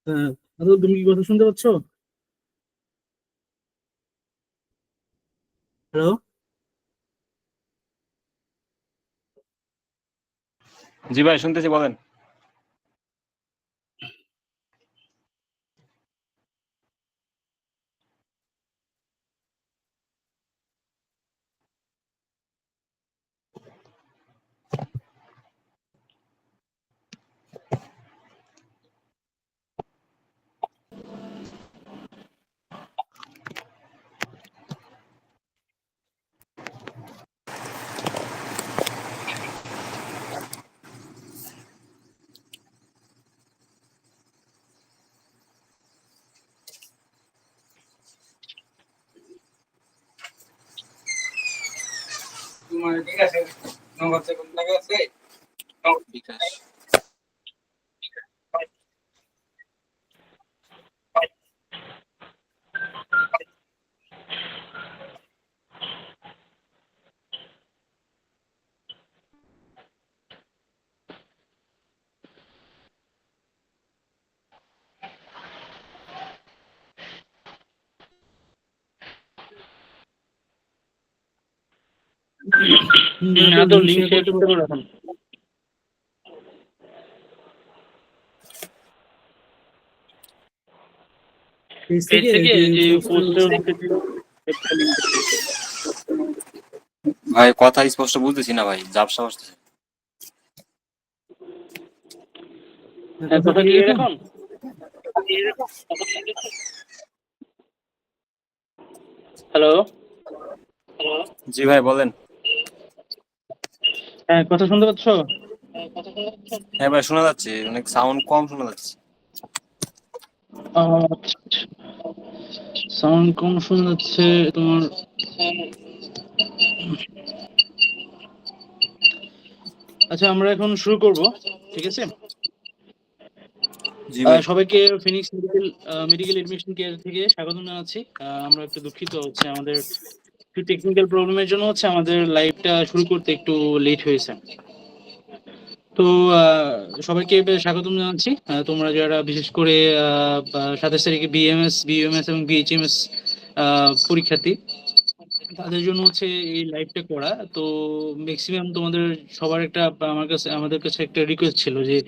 হ্যাঁ, তুমি কি কথা শুনতে পাচ্ছ? হ্যালো। জি ভাই, শুনতেছি, বলেন। ঠিক আছে, নম্বর সেকেন্ড লাগে আছে বিকাশ। আদর লিঙ্ক লিঙ্ক শেয়ার শেয়ার করতে করতে পারো এখন। পেজ পেজ থেকে থেকে যে যে পোস্টের পোস্টের মধ্যে যে একটা লিঙ্ক। ভাই কথা স্পষ্ট বুঝতেছি না ভাই, ঝাপসা আসতেছে। কথা কথা ক্লিয়ার ক্লিয়ার এখন? এখন? হ্যালো, জি ভাই, বলেন। হ্যাঁ কথা শুনতে পাচ্ছ? হ্যাঁ ভাই, শোনা যাচ্ছে, অনেক সাউন্ড কম শোনা যাচ্ছে। সাউন্ড কম শোনা যাচ্ছে তোমার। আচ্ছা, আমরা এখন শুরু করব, ঠিক আছে? জি ভাই। সবাইকে ফিনিক্স মেডিকেল এডমিশন কেয়ার থেকে স্বাগত জানাচ্ছি। আমরা একটু দুঃখিত, হচ্ছে আমাদের একটু টেকনিক্যাল প্রবলেমের জন্য হচ্ছে আমাদের লাইভটা শুরু করতে একটু লেট হয়েছে। তো সবাইকে স্বাগতম জানাচ্ছি। তোমরা যারা বিশেষ করে 27 তারিখে বিএমএস এবং বিএইচএমএস পরীক্ষার্থী, তাদের জন্য হচ্ছে এই লাইভটা করা। তো ম্যাক্সিমাম তোমাদের সবার একটা আমাদের কাছে একটা রিকোয়েস্ট ছিল যে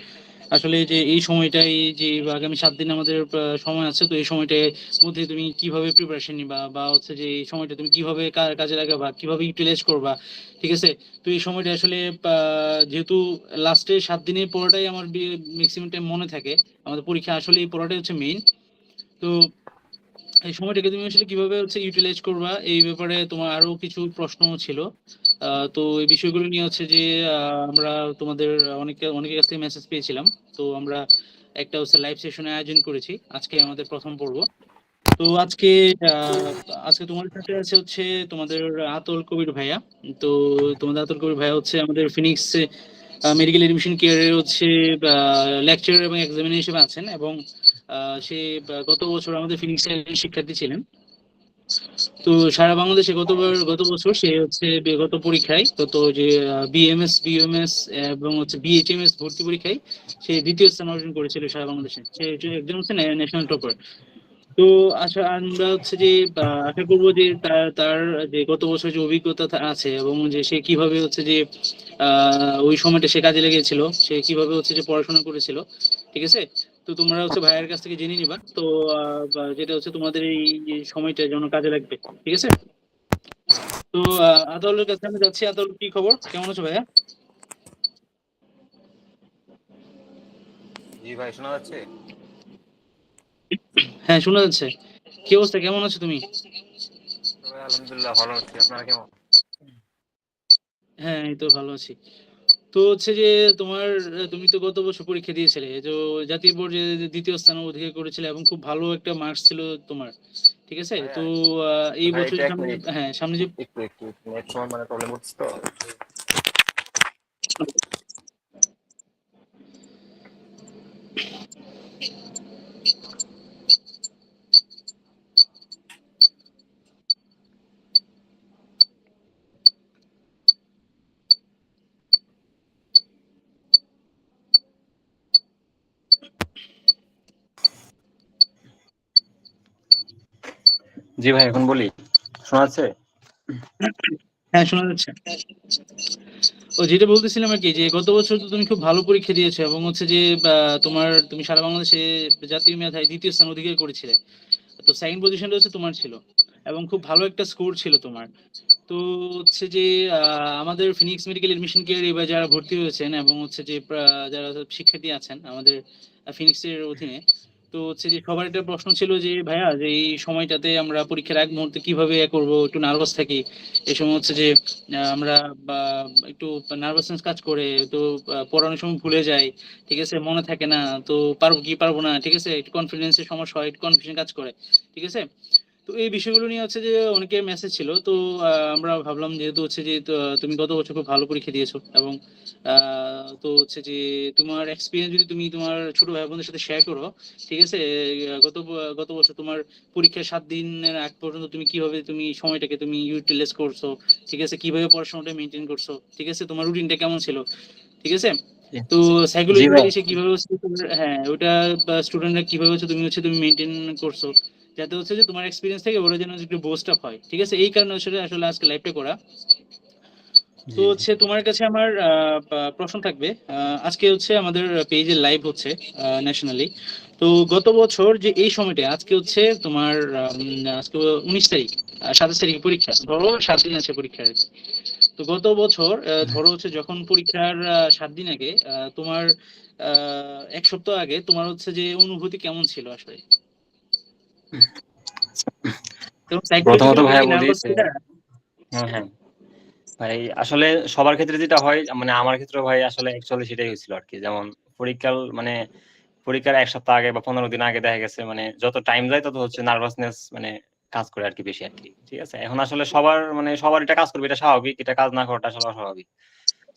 আসলে যে এই সময়টাই, যে আগামী 7 দিন আমাদের সময় আছে, তো এই সময়টার মধ্যে তুমি কিভাবে প্রিপারেশন নিবা, বা হচ্ছে যে এই সময়টা তুমি কিভাবে কাজে লাগাবা, কিভাবে ইউটিলাইজ করবা, ঠিক আছে? তো এই সময়টা আসলে যেহেতু লাস্টে 7 দিনের পড়াটাই আমার ম্যাক্সিমাম টাইম মনে থাকে, আমাদের পরীক্ষা আসলে এই পড়াটাই হচ্ছে মেইন। তো এই সময়টাকে তুমি আসলে কিভাবে হচ্ছে ইউটিলাইজ করবা, এই ব্যাপারে তোমার আরো কিছু প্রশ্ন ছিল। তো এই বিষয়গুলো নিয়ে হচ্ছে যে আমরা তোমাদের অনেকের কাছ থেকে মেসেজ পেয়েছিলাম। তো আমরা একটা হচ্ছে লাইভ সেশনের আয়োজন করেছি, আজকে আমাদের প্রথম পর্ব। তো আহ, আজকে তোমাদের সাথে আছে হচ্ছে তোমাদের আতল কবির ভাইয়া। তো তোমাদের আতল কবির ভাইয়া হচ্ছে আমাদের ফিনিক্স মেডিকেল এডমিশন কেয়ারের হচ্ছে লেকচারার এবং এক্সামিনার হিসেবে আছেন, এবং সে গত বছর আমাদের ফিনিক্সের শিক্ষার্থী ছিলেন। তো সারা বাংলাদেশে গত বছর সে হচ্ছে বিগত পরীক্ষায়, গত যে বিএমএস এবং হচ্ছে বিএইচএমএস ভর্তি পরীক্ষায় সে দ্বিতীয় স্থান অর্জন করেছিল সারা বাংলাদেশে। সে একজন হচ্ছে ন্যাশনাল টপার। তো আশা আমরা হচ্ছে যে আশা করবো যে তার তার যে গত বছর যে অভিজ্ঞতা আছে, এবং যে সে কিভাবে হচ্ছে যে ওই সময়টা সে কাজে লেগেছিল, সে কিভাবে হচ্ছে যে পড়াশোনা করেছিল, ঠিক আছে? তো তোমরা হচ্ছে ভাইয়ের কাছ থেকে জেনে নিবা। তো যেটা হচ্ছে তোমাদের এই সময়টা যেন কাজে লাগবে, ঠিক আছে? তো আতাউলের কাছে আমি যাচ্ছি। আতাউল, কি খবর, কেমন আছো ভাইয়া? জি ভাই, শোনা যাচ্ছে। হ্যাঁ, শোনা যাচ্ছে। কি অবস্থা, কেমন আছো তুমি? ভাই আলহামদুলিল্লাহ ভালো আছি, আপনারা কেমন? হ্যাঁ, এই তো ভালো আছি। তো হচ্ছে যে তুমি তো গত বছর পরীক্ষা দিয়েছিলে, তো জাতীয় পর্যায়ে দ্বিতীয় স্থান অধিকার করেছিলে এবং খুব ভালো একটা মার্কস ছিল তোমার, ঠিক আছে? ভাই তো এই ভাই বছর একটু এক সামনে, মিনিট, হ্যাঁ সামনে যে একটু নেট সময় মানে প্রবলেম হচ্ছে তো। জি ভাই, এখন বলি, শোনা যাচ্ছে? হ্যাঁ, শোনা যাচ্ছে। ও যেটা বলতেছিলাম আর কি, যে গত বছর তো তুমি খুব ভালো পরীক্ষা দিয়েছো এবং হচ্ছে যে তুমি সারা বাংলাদেশে জাতীয় মেধায় দ্বিতীয় স্থান অধিকার করেছিলে। তো সেকেন্ড পজিশনটা হচ্ছে তোমার ছিল এবং খুব ভালো একটা স্কোর ছিল তোমার। তো হচ্ছে যে আমাদের ফিনিক্স মেডিকেল এডমিশন কেয়ার এবার যারা ভর্তি হয়েছেন এবং হচ্ছে যে যারা শিক্ষার্থী আছেন আমাদের ফিনিক্সের অধীনে, তো হচ্ছে যে সবার একটা প্রশ্ন ছিল যে ভাইয়া, যে এই সময়টাতে আমরা পরীক্ষার এক মুহূর্তে কিভাবে করব, একটু নার্ভাস থাকি। এই সময় হচ্ছে যে আমরা বা একটু নার্ভাসনেস কাজ করে, তো পড়ানোর সময় ভুলে যাই, ঠিক আছে, মনে থাকে না, তো পারবো কি পারবো না, ঠিক আছে, একটু কনফিডেন্সের সমস্যা হয়, একটু কনফিউশন কাজ করে, ঠিক আছে। তো এই বিষয়গুলো নিয়ে হচ্ছে যে অনেকের মেসেজ ছিল। তো আমরা ভাবলাম যেহেতু হচ্ছে যে তুমি গত বছর খুব ভালো পরীক্ষা দিয়েছো এবং তো হচ্ছে যে তোমার এক্সপিরিয়েন্স যদি তুমি তোমার ছোট ভাই বোনদের সাথে শেয়ার করো, ঠিক আছে। গত বছর তোমার পরীক্ষার 7 দিনের আগ পর্যন্ত তুমি কিভাবে তুমি সময়টাকে তুমি ইউটিলাইজ করছো, ঠিক আছে, কিভাবে পড়াশোনাটা মেনটেন করছো, ঠিক আছে, তোমার রুটিনটা কেমন ছিল, ঠিক আছে। তো জি ভাই। সাইকোলজিক্যালি এসে কিভাবে হচ্ছে হ্যাঁ ওটা স্টুডেন্টরা কিভাবে হচ্ছে তুমি মেনটেন করছো, যাতে হচ্ছে যে তোমার এক্সপিরিয়েন্স থেকে ওরা যেন একটু বুস্ট আপ হয়, ঠিক আছে। এই কারণে আসলে আসলে আজকে লাইভটা করা। তো জি জি। হচ্ছে তোমার কাছে আমার প্রশ্ন থাকবে। আজকে হচ্ছে আমাদের পেজে লাইভ হচ্ছে ন্যাশনালি। তো গত বছর যে এই সময়টা আজকে হচ্ছে তোমার আজকে 19 তারিখ, 27 তারিখে পরীক্ষা, ধরো 7 দিন আছে পরীক্ষার। তো গত বছর ধরো হচ্ছে যখন পরীক্ষার 7 দিন আগে তোমার 1 সপ্তাহ আগে তোমার হচ্ছে যে অনুভূতি কেমন ছিল আসলে, এবং প্রথমত সাইকোলজিক্যালি তুমি ভাইয়া কি বলি নার্ভাস যে, ছিলে? হ্যাঁ হ্যাঁ ভাই, আসলে সবার ক্ষেত্রে যেটা হয়, মানে আমার ক্ষেত্রে ভাই আসলে অ্যাকচুয়ালি সেটাই হয়েছিল আর কি। যেমন পরীক্ষার মানে পরীক্ষার 1 সপ্তাহ আগে বা 15 দিন আগে দেখা গেছে মানে যত টাইম যায় তত হচ্ছে নার্ভাসনেস মানে কাজ করে আর কি, বেশি আর কি। ঠিক আছে, এখন আসলে সবার এটা কাজ করবে, এটা স্বাভাবিক, এটা কাজ না করাটা আসলে অস্বাভাবিক।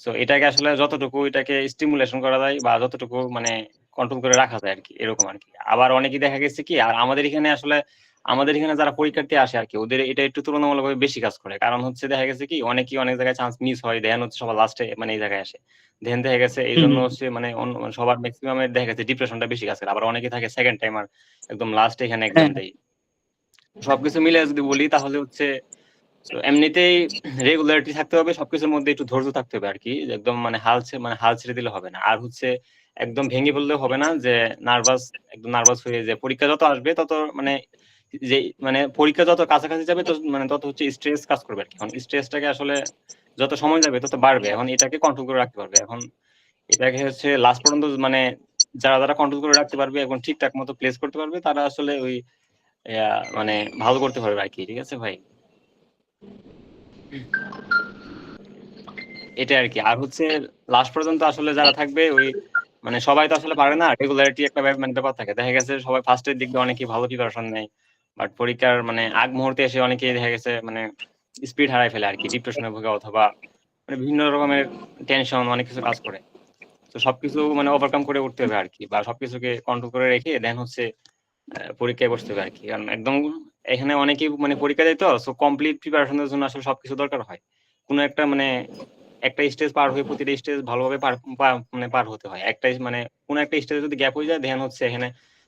সো এটাকে আসলে যতটুকু এটাকে স্টিমুলেশন করা যায় বা যতটুকু মানে কন্ট্রোল করে রাখা যায় আর কি, এরকম আর কি। আবার অনেকেই দেখা গেছে কি, আর আমাদের এখানে যারা পরীক্ষার্থী আসে আর কি, ওদের এটা একটু তুলনামূলকভাবে বেশি কাজ করে। কারণ হচ্ছে দেখা গেছে কি, অনেকেই অনেক জায়গায় চান্স মিস হয়, দেন হচ্ছে সবার লাস্টে মানে এই জায়গায় আসে। দেন দেখা গেছে এই হুম জন্য হুম হচ্ছে মানে মানে সবার ম্যাক্সিমামের দেখা গেছে ডিপ্রেশনটা বেশি কাজ করে। আবার অনেকে থাকে সেকেন্ড টাইমার, একদম লাস্টে এখানে হ্যাঁ এক্সাম দেয়। সবকিছু মিলে যদি বলি তাহলে হচ্ছে, তো এমনিতেই রেগুলারিটি থাকতে হবে, সবকিছুর মধ্যে একটু ধৈর্য থাকতে হবে আর কি। যে একদম মানে হাল ছেড়ে দিলে হবে না। আর হচ্ছে একদম ভেঙে পড়লেও হবে না, যে নার্ভাস একদম নার্ভাস হয়ে, যে পরীক্ষা যত আসবে তত মানে যে মানে পরীক্ষা যত কাছাকাছি যাবে তত হচ্ছে স্ট্রেস কাজ করবে আর কি। এখন স্ট্রেসটাকে আসলে যত সময় যাবে তত বাড়বে, এখন এটাকে কন্ট্রোল করে রাখতে পারবে। এখন এটাকে হচ্ছে লাস্ট পর্যন্ত মানে যারা কন্ট্রোল করে রাখতে পারবে এবং ঠিকঠাক মতো প্লেস করতে পারবে, তারা আসলে ওই মানে ভালো করতে পারবে আর কি। ঠিক আছে ভাই, এটা আর কি। আর হচ্ছে লাস্ট পর্যন্ত আসলে যারা থাকবে ওই মানে সবাই তো আসলে পারে না, রেগুলারিটি একটা মানে ব্যাপার থাকে। দেখা গেছে সবাই ফার্স্টের দিক দিয়ে অনেকেই ভালো প্রিপারেশন নেয়, বাট পরীক্ষার মানে আগ মুহূর্তে এসে অনেকেই দেখা গেছে মানে স্পিড হারায় ফেলে আর কি, ডিপ্রেশনে ভোগে অথবা মানে বিভিন্ন রকমের টেনশন অনেক কিছু কাজ করে। তো সবকিছু মানে ওভারকাম করে উঠতে হবে আর কি, বা সবকিছুকে কন্ট্রোল করে রেখে দেন হচ্ছে পরীক্ষায় বসতে হবে আর কি। কারণ একদম এখানে অনেকেই মানে পরীক্ষা দেয়, তো সো কমপ্লিট প্রিপারেশনের জন্য আসলে সবকিছু দরকার হয়। কোনো একটা মানে একটা স্টেজ পার হয়ে প্রতিটা স্টেজ ভালোভাবে মানে পার হতে হয়। একটা মানে কোনো একটা স্টেজে যদি গ্যাপ হয়ে যায়, ধ্যান হচ্ছে এখানে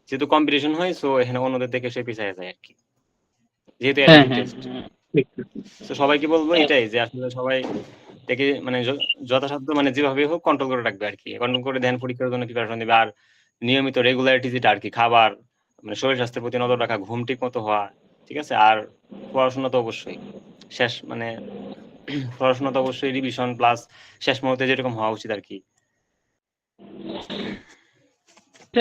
যেহেতু কম্পিটিশন হয়, সো এখানে অন্যদের থেকে সে পিছিয়ে যায় আর কি, যেহেতু হ্যাঁ অ্যাটেন্ড হ্যাঁ টেস্ট। হ্যাঁ, ঠিক ঠিক। তো সবাইকে বলবো এটাই, যে আসলে সবাই এটাকে মানে যথাসাধ্য মানে যেভাবে হোক কন্ট্রোল করে রাখবে আর কি। কন্ট্রোল করে ধ্যান পরীক্ষার জন্য প্রিপারেশন দিবে। আর নিয়মিত রেগুলারিটি যেটা আর কি, খাবার, মানে শরীর স্বাস্থ্যের প্রতি নজর রাখা, ঘুম ঠিক মতো হওয়া, ঠিক আছে। আর পড়াশোনা তো অবশ্যই শেষ মানে পড়াশোনা তো অবশ্যই রিভিশন প্লাস শেষ মুহূর্তে যেরকম হওয়া উচিত আর কি।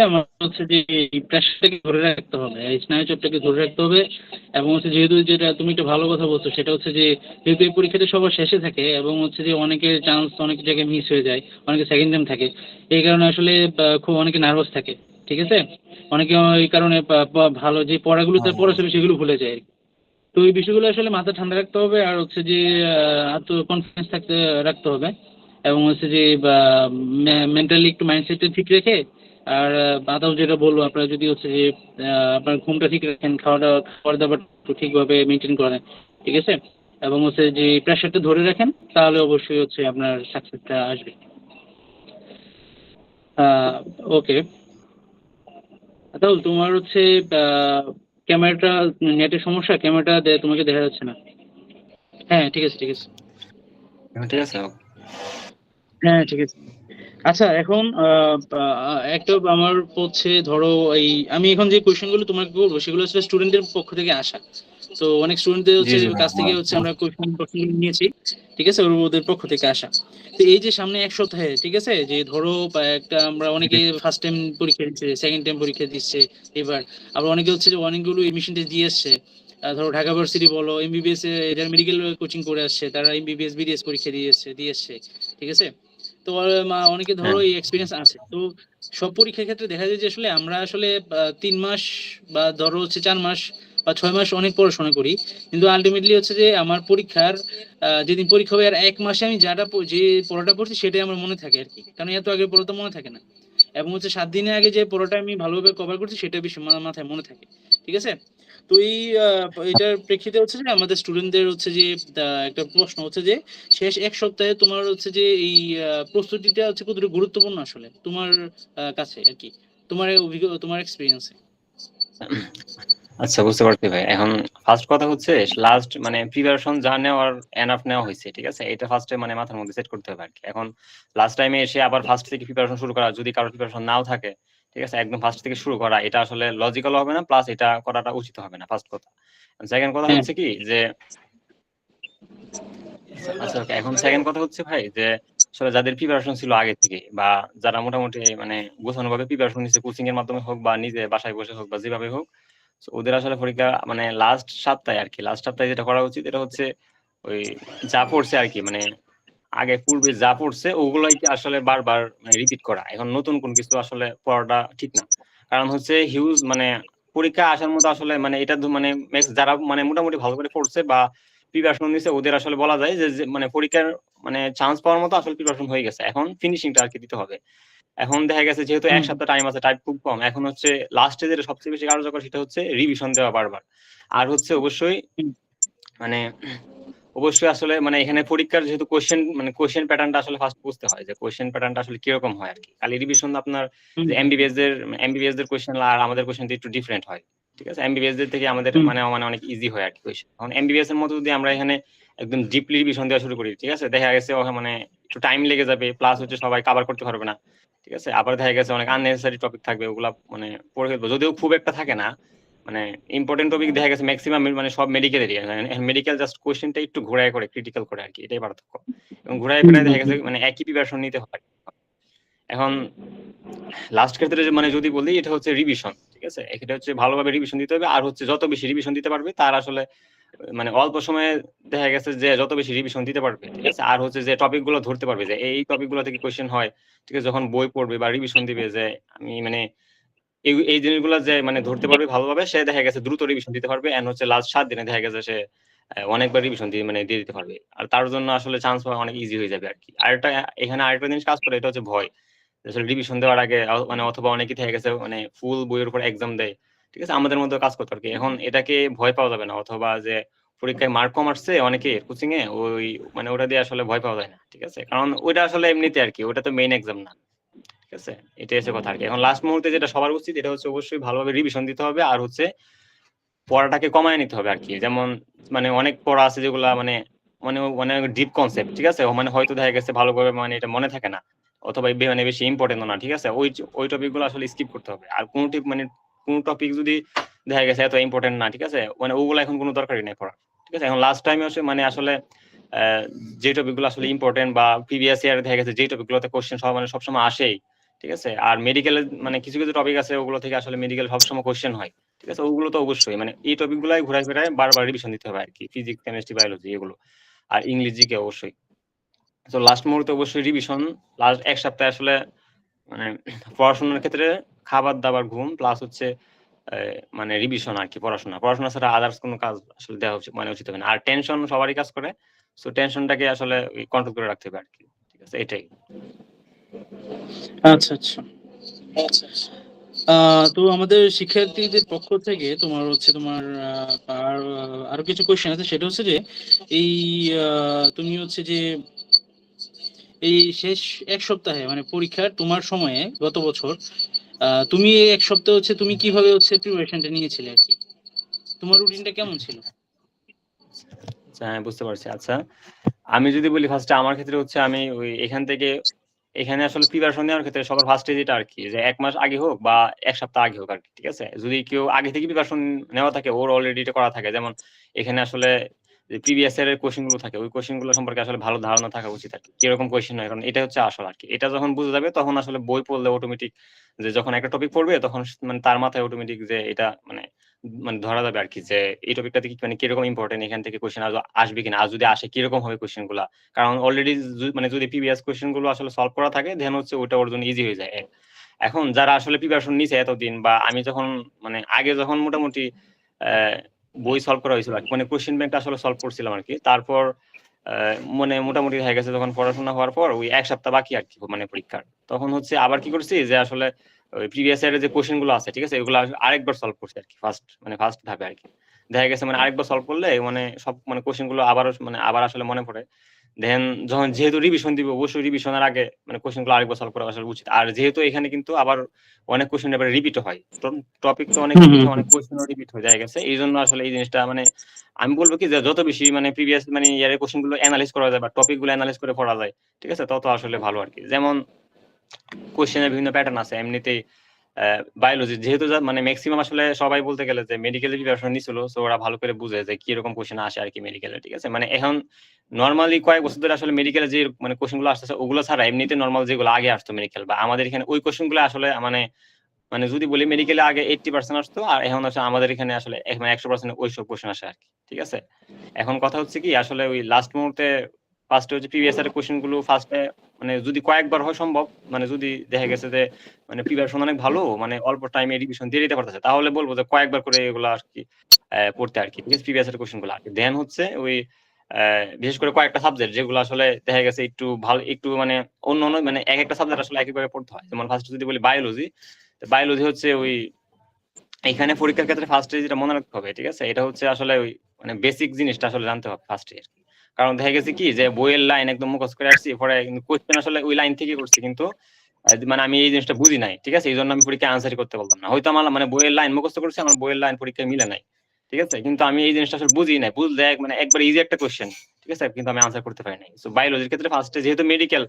আমার হচ্ছে যে এই প্রেশারটাকে ধরে রাখতে হবে, এই স্নায়ুচাপটাকে ধরে রাখতে হবে। এবং হচ্ছে যেহেতু যেটা তুমি একটা ভালো কথা বলছো, সেটা হচ্ছে যে যেহেতু এই পরীক্ষাটা সবার শেষে থাকে এবং হচ্ছে যে অনেকের চান্স অনেক জায়গায় মিস হয়ে যায়, অনেকে সেকেন্ড টাইম থাকে, এই কারণে আসলে খুব অনেকে নার্ভাস থাকে, ঠিক আছে। অনেকে এই কারণে ভালো যে পড়াগুলোতে হ্যাঁ পড়া ছিল সেগুলো ভুলে যায়। তো এই বিষয়গুলো আসলে মাথা ঠান্ডা রাখতে হবে, আর হচ্ছে যে আত্ম কনফিডেন্স রাখতে হবে। এবং হচ্ছে যে মেন্টালি একটু মাইন্ডসেটটা ঠিক রেখে, আর বাদাও যেটা বলবো, আপনারা যদি হচ্ছে যে আপনার ঘুমটা ঠিক রাখেন, খাওয়ার দাবার একটু ঠিকভাবে মেনটেন করেন, ঠিক আছে, এবং হচ্ছে যে প্রেশারটা ধরে রাখেন, তাহলে অবশ্যই হচ্ছে আপনার সাকসেসটা আসবে। ওকে, তাহলে তোমার হচ্ছে ক্যামেরাটা নেটের সমস্যা, ক্যামেরাটা তোমাকে দেখা যাচ্ছে না। হ্যাঁ ঠিক আছে ঠিক আছে। এখন ঠিক আছে? হ্যাঁ ঠিক আছে। আচ্ছা এখন একটা আমার হচ্ছে ধরো এই আমি এখন যে কোয়েশ্চেনগুলো তোমাকে করবো সেগুলো হচ্ছে স্টুডেন্টদের পক্ষ থেকে আসা। তো অনেক স্টুডেন্টদের জি হচ্ছে জি ভাই, কাছ থেকে হচ্ছে আমরা কোয়েশ্চেনগুলো নিয়েছি, ঠিক আছে, ওদের পক্ষ থেকে আসা। তো এই যে সামনে এক সপ্তাহে, ঠিক আছে, যে ধরো একটা আমরা অনেকে ফার্স্ট টাইম পরীক্ষা দিচ্ছে, সেকেন্ড টাইম পরীক্ষা দিচ্ছে এবার, আবার অনেকে হচ্ছে যে অনেকগুলো এডমিশন টেস্ট দিয়ে আসছে। ধরো ঢাকা ভার্সিটি বলো, এমবিবিএস এর মেডিকেল কোচিং করে আসছে, তারা এমবিবিএস বিডিএস পরীক্ষা দিয়ে এসছে, ঠিক আছে। তো অনেকে ধরো হ্যাঁ এই এক্সপিরিয়েন্স আছে। তো সব পরীক্ষার ক্ষেত্রে দেখা যায় যে আসলে আমরা আসলে 3 মাস বা ধরো হচ্ছে 4 মাস বা 6 মাস অনেক পড়াশোনা করি, কিন্তু আলটিমেটলি হচ্ছে যে আমার পরীক্ষার যেদিন পরীক্ষা হবে আর 1 মাসে আমি যে পড়াটা পড়ছি সেটাই আমার মনে থাকে আর কি, কারণ এত আগে পড়া তো মনে থাকে না। এবং হচ্ছে 7 দিনের আগে যে পড়াটা আমি ভালোভাবে কভার করছি সেটা বেশি মাথায় মনে থাকে, ঠিক আছে। তো এটার প্রেক্ষিতে হচ্ছে যে আমাদের স্টুডেন্টদের হচ্ছে যে একটা প্রশ্ন হচ্ছে যে শেষ এক সপ্তাহে তোমার হচ্ছে যে এই প্রস্তুতিটা হচ্ছে কতটুকু গুরুত্বপূর্ণ আসলে তোমার কাছে আর কি, তোমার অভিজ্ঞতা, তোমার এক্সপিরিয়েন্সে। আচ্ছা, বুঝতে পারছি ভাই। এখন ফার্স্ট কথা হচ্ছে লাস্ট মানে প্রিপারেশন যা নেওয়ার এনাফ নেওয়া হয়েছে, ঠিক আছে, এটা ফার্স্টে মানে মাথার মধ্যে সেট করতে হবে আর কি। এখন লাস্ট টাইমে এসে আবার ফার্স্ট থেকে প্রিপারেশন শুরু করা, যদি কারোর প্রিপারেশন নাও থাকে, ঠিক আছে, একদম ফার্স্ট থেকে শুরু করা, এটা আসলে লজিক্যাল হবে না, প্লাস এটা করাটা উচিত হবে না, ফার্স্ট কথা। সেকেন্ড কথা হ্যাঁ হচ্ছে কি যে আচ্ছা ওকে, এখন সেকেন্ড কথা হচ্ছে ভাই যে আসলে যাদের প্রিপারেশন ছিল আগে থেকে, বা যারা মোটামুটি মানে গোছানো ভাবে প্রিপারেশন নিচ্ছে, কোচিং এর মাধ্যমে হোক বা নিজে বাসায় বসে হোক বা যেভাবে হোক, তো ওদের আসলে পরীক্ষা মানে লাস্ট সপ্তাহে আর কি, লাস্ট সপ্তাহে যেটা করা উচিত এটা হচ্ছে ওই যা পড়ছে আর কি, মানে আগে পূর্বে যা পড়ছে ওগুলাই কি আসলে বারবার মানে রিপিট করা। এখন নতুন কোন কিছু আসলে পড়াটা ঠিক না, কারণ হচ্ছে হিউজ মানে পরীক্ষা আসার মতো আসলে মানে এটা মানে যারা মানে মোটামুটি ভালো করে পড়ছে বা প্রিপারেশন নিছে ওদের আসলে বলা যায় যে মানে পরীক্ষার মানে চান্স পাওয়ার মতো আসলে প্রিপারেশন হয়ে গেছে, এখন ফিনিশিংটা আর কি দিতে হবে। এখন দেখা গেছে যেহেতু এক হুম সপ্তাহ টাইম আছে, টাইম খুব কম, এখন হচ্ছে লাস্টে যেটা সবচেয়ে বেশি কার্যকর সেটা হচ্ছে রিভিশন দেওয়া বারবার। আর হচ্ছে অবশ্যই হুম মানে অবশ্যই আসলে মানে এখানে পরীক্ষার যেহেতু কোশ্চেন প্যাটার্নটা আসলে ফার্স্ট বুঝতে হয় যে কোশ্চেন প্যাটার্নটা আসলে কিরকম হয় আর কি। খালি রিভিশন আপনার হুম যে এমবিবিএস দের কোশ্চেন আর আমাদের কোশ্চেন একটু ডিফারেন্ট হয়, ঠিক আছে। এমবিবিএস দের থেকে আমাদের হুম মানে অনেক ইজি হয় আর কি কোশ্চেন। এখন এমবিবিএস এর মতো যদি আমরা এখানে একদম ডিপলি রিভিশন দেওয়া শুরু করি, ঠিক আছে, দেখা গেছে ওখানে মানে একটু টাইম লেগে যাবে, প্লাস হচ্ছে সবাই কভার করতে পারবে না, ঠিক আছে। আবার দেখা গেছে অনেক আননেসেসারি টপিক থাকবে, ওগুলা মানে পড়ে ফেলবো, যদিও খুব একটা থাকে না, মানে ইম্পর্টেন্ট টপিক দেখা গেছে ম্যাক্সিমাম মানে সব মেডিকেল এরিয়া, মেডিকেল জাস্ট কোশ্চেনটা একটু ঘোরায় করে ক্রিটিক্যাল করে আর কি, এটাই পার্থক্য। এবং ঘোরায় হুম ফেরায় দেখা হুম গেছে মানে একই প্রিপারেশন নিতে হয়। এখন লাস্ট ক্ষেত্রে মানে যদি বলি এটা হচ্ছে রিভিশন, ঠিক আছে, এটা হচ্ছে ভালোভাবে রিভিশন দিতে হবে। আর হচ্ছে যত বেশি রিভিশন দিতে পারবে তার আসলে মানে অল্প সময়ে দেখা গেছে যে যত বেশি রিভিশন দিতে পারবে, ঠিক আছে, আর হচ্ছে যে টপিক গুলো ধরতে পারবে যে এই টপিক গুলো থেকে কোশ্চেন হয়, ঠিক আছে, যখন বই পড়বে বা রিভিশন দিবে যে আমি মানে এই জিনিসগুলো যে মানে ধরতে পারবে ভালোভাবে, সে দেখা গেছে দ্রুত রিভিশন দিতে পারবে, এন্ড হচ্ছে লাস্ট 7 দিনে দেখা গেছে সে অনেকবার রিভিশন দিয়ে মানে দিয়ে দিতে পারবে। আর তার জন্য আসলে চান্স পাওয়া অনেক ইজি হয়ে যাবে আর কি। আরেকটা এখানে আরেকটা জিনিস কাজ করে, এটা হচ্ছে ভয়। আসলে রিভিশন দেওয়ার আগে মানে অথবা অনেকেই থেকে গেছে মানে ফুল বইয়ের উপর এক্সাম দেয়, ঠিক আছে, আমাদের মধ্যে কাজ করতে আর কি। এখন এটাকে ভয় পাওয়া যাবে না, অথবা যে পরীক্ষায় মার্ক কম আসছে অনেকে কোচিং এ ওই মানে ওটা দিয়ে আসলে ভয় পাওয়া যায় না, ঠিক আছে, কারণ ওইটা আসলে এমনিতে আর কি, ওটা তো মেইন এক্সাম না, ঠিক আছে। এটাই হচ্ছে কথা আর কি। এখন লাস্ট মুহূর্তে যেটা সবার উচিত এটা হচ্ছে অবশ্যই ভালোভাবে রিভিশন দিতে হবে, আর হচ্ছে পড়াটাকে কমায় নিতে হবে আর কি। যেমন মানে অনেক পড়া আছে যেগুলা মানে মানে মানে ডিপ কনসেপ্ট, ঠিক আছে, মানে হয়তো দেখা গেছে ভালো করে মানে এটা মনে থাকে না, অথবা মানে বেশি ইম্পর্টেন্ট না, ঠিক আছে, ওই টপিক গুলো আসলে স্কিপ করতে হবে। আর কোন টপিক যদি দেখা গেছে এত ইম্পর্টেন্ট না, ঠিক আছে, মানে ওগুলো এখন কোনো দরকারই নাই পড়া, ঠিক আছে। এখন লাস্ট টাইমে মানে আসলে যে টপিক গুলো আসলে ইম্পর্টেন্ট বা প্রিভিয়াস ইয়ারে দেখা গেছে যে টপিক গুলোতে কোশ্চেন মানে সবসময় আসেই, ঠিক আছে। আর মেডিকেলের মানে কিছু কিছু টপিক আছে ওগুলো থেকে আসলে মেডিকেল সবসময় কোশ্চেন হয়, ঠিক আছে, ওগুলো তো অবশ্যই মানে এই টপিক গুলাই ঘুরায় ফেরায় বারবার রিভিশন দিতে হবে আর কি, ফিজিক্স কেমিস্ট্রি বায়োলজি এগুলো, আর ইংলিশ জিকে অবশ্যই। তো লাস্ট মুহূর্তে অবশ্যই রিভিশন, লাস্ট এক সপ্তাহে আসলে মানে পড়াশোনার ক্ষেত্রে খাবার দাবার ঘুম প্লাস হচ্ছে মানে রিভিশন আর কি, পড়াশোনা ছাড়া আদার্স কোনো কাজ আসলে দেওয়া উচিত মানে উচিত হবে না। আর টেনশন সবারই কাজ করে, সো টেনশনটাকে আসলে কন্ট্রোল করে রাখতে হবে আর কি, ঠিক আছে, এটাই। আচ্ছা আচ্ছা। তো আমাদের শিক্ষার্থীদের পক্ষ থেকে তোমার হচ্ছে তোমার আরো কিছু কোশ্চেন আছে, সেটা হচ্ছে যে এই তুমি হচ্ছে যে এই শেষ এক সপ্তাহে মানে পরীক্ষার তোমার সময়ে গত বছর তুমি এই এক সপ্তাহ হচ্ছে তুমি কিভাবে হচ্ছে প্রিপারেশনটা নিয়েছিলে আর কি? তোমার রুটিনটা কেমন ছিল? আচ্ছা, হ্যাঁ বুঝতে পারছি। আচ্ছা, আমি যদি বলি ফার্স্টে আমার ক্ষেত্রে হচ্ছে আমি ওই এখান থেকে এখানে আসলে প্রিপারেশন নেওয়ার ক্ষেত্রে সবার ফার্স্টে যেটা আরকি যে ১ মাস আগে হোক বা ১ সপ্তাহ আগে হোক আরকি। ঠিক আছে? যদি কেউ আগে থেকে প্রিপারেশন নেওয়া থাকে, ওর অলরেডি এটা করা থাকে। যেমন এখানে আসলে যে প্রিভিয়াস ইয়ারের কোয়েশ্চেন গুলো থাকে, ওই কোয়েশ্চেন গুলো সম্পর্কে আসলে ভালো ধারণা থাকা উচিত আরকি। কিরকম কোয়েশ্চেন হয়? কারণ এটা হচ্ছে আসল আরকি। এটা যখন বুঝা যাবে তখন আসলে বই পড়লে অটোমেটিক যে যখন একটা টপিক পড়বে তখন মানে তার মাথায় অটোমেটিক যে এটা মানে ধরা যাবে আরকি যে এই টপিকটা থেকে মানে কিরকম ইম্পোর্টেন্ট, এখান থেকে কোয়েশ্চেন আদৌ আসবে কিনা? আর যদি আসে কিরকম হবে কোয়েশ্চেন গুলা? কারণ অলরেডি মানে যদি প্রিভিয়াস কোয়েশ্চেন গুলো আসলে সলভ করা থাকে দেন হচ্ছে ওটা ওর জন্য ইজি হয়ে যায়। এখন যারা আসলে প্রিপারেশন নিছে এতদিন বা আমি যখন মানে আগে যখন মোটামুটি বই সলভ করা হয়েছিল আরকি, মানে কোয়েশ্চেন ব্যাংকটা আসলে সলভ করছিলাম আরকি। তারপর মানে মোটামুটি হয়ে গেছে যখন পড়াশোনা হওয়ার পর ওই ১ সপ্তাহ বাকি আরকি মানে পরীক্ষার। তখন হচ্ছে আবার কি করছি যে আসলে ওই প্রিভিয়াস ইয়ারের যে কোয়েশ্চেন গুলো আছে, ঠিক আছে? এগুলো আরেকবার সলভ করছি আরকি ফার্স্ট ধাপে আরকি। দেখা গেছে মানে আরেকবার সলভ করলে মানে সব মানে কোয়েশ্চেন গুলো আবার আসলে মনে পড়ে। দেন যখন যেহেতু রিভিশন দিব অবশ্যই রিভিশনের আগে মানে কোয়েশ্চেন গুলো আরেকবার সলভ করা আসলে উচিত। আর যেহেতু এখানে কিন্তু আবার অনেক কোয়েশ্চেন এবার রিপিটও হয়। টপিক তো অনেক রিপিট হয়, অনেক কোয়েশ্চেনও রিপিট হয়ে যায় গেছে। এইজন্য আসলে এই জিনিসটা মানে আমি বলব কি যে যত বেশি মানে প্রিভিয়াস মানে ইয়ারের কোয়েশ্চেন গুলো এনালাইজ করা যায় বা টপিক গুলো এনালাইজ করে পড়া যায়, ঠিক আছে? তত আসলে ভালো আরকি। যেমন কোয়েশ্চেনের বিভিন্ন প্যাটার্ন আছে। এমনিতেই বায়োলজি যেহেতু মানে মেক্সিমাম আসলে সবাই বলতে গেলে যে মেডিকেলের প্রিপারেশন নিছিল। সো ওরা ভালো করে বুঝে যে কিরকম কোয়েশ্চেন আসে আরকি মেডিকেলে, ঠিক আছে? মানে এখন নরমালি কয়েক বছর ধরে আসলে মেডিকেলে যে মানে কোয়েশ্চেন গুলো আসতেছে ওগুলো ছাড়া এমনিতে নরমাল যেগুলো আগে আসতো মেডিকেল বা আমাদের এখানে ওই কোয়েশ্চেন গুলো আসলে মানে যদি বলি মেডিকেলে আগে 80% আসতো আর এখন আসলে আমাদের এখানে আসলে মানে 100% ওইসব কোয়েশ্চেন আসে আরকি। ঠিক আছে? এখন কথা হচ্ছে কি আসলে ওই লাস্ট মুহূর্তে ফার্স্টে হচ্ছে প্রিভিয়াস ইয়ারের কোয়েশ্চেন গুলো ফার্স্টে মানে যদি কয়েকবার হয় সম্ভব, মানে যদি দেখা গেছে যে মানে প্রিপারেশন অনেক ভালো, মানে অল্প টাইমে রিভিশন দিয়ে দিতে পারতেছে, তাহলে বলব যে কয়েকবার করে এগুলো আরকি পড়তে আরকি। ঠিক আছে? প্রিভিয়াস ইয়ারের কোয়েশ্চেন গুলো আরকি। দেন হচ্ছে ওই বিশেষ করে কয়েকটা সাবজেক্ট যেগুলো আসলে দেখা গেছে একটু ভালো একটু মানে অন্য মানে একেকটা সাবজেক্ট আসলে একইভাবে পড়তে হয়। যেমন ফার্স্টে যদি বলি বায়োলজি, তো বায়োলজি হচ্ছে ওই এখানে পরীক্ষার ক্ষেত্রে ফার্স্টে যেটা মনে রাখতে হবে, ঠিক আছে? এটা হচ্ছে আসলে ওই মানে বেসিক জিনিসটা আসলে জানতে হবে ফার্স্টে আরকি। কারণ দেখা গেছে কি যে বইয়ের লাইন একদম মুখস্থ করে আসছি, পরে কিন্তু কোয়েশ্চেন আসলে ওই লাইন থেকে করছি কিন্তু মানে আমি এই জিনিসটা বুঝি নাই। ঠিক আছে? এইজন্য আমি পরীক্ষায় আনসারই করতে পারলাম না। হয়তো আমার মানে বইয়ের লাইন মুখস্থ করছি, আমার বইয়ের লাইন পরীক্ষায় মিলে নাই। ঠিক আছে? কিন্তু আমি এই জিনিসটা আসলে বুঝি নাই। বুঝলে মানে একবার ইজি একটা কোয়েশ্চেন, ঠিক আছে? কিন্তু আমি আনসার করতে পারি নাই। সো বায়োলজির ক্ষেত্রে ফার্স্টে যেহেতু মেডিকেল,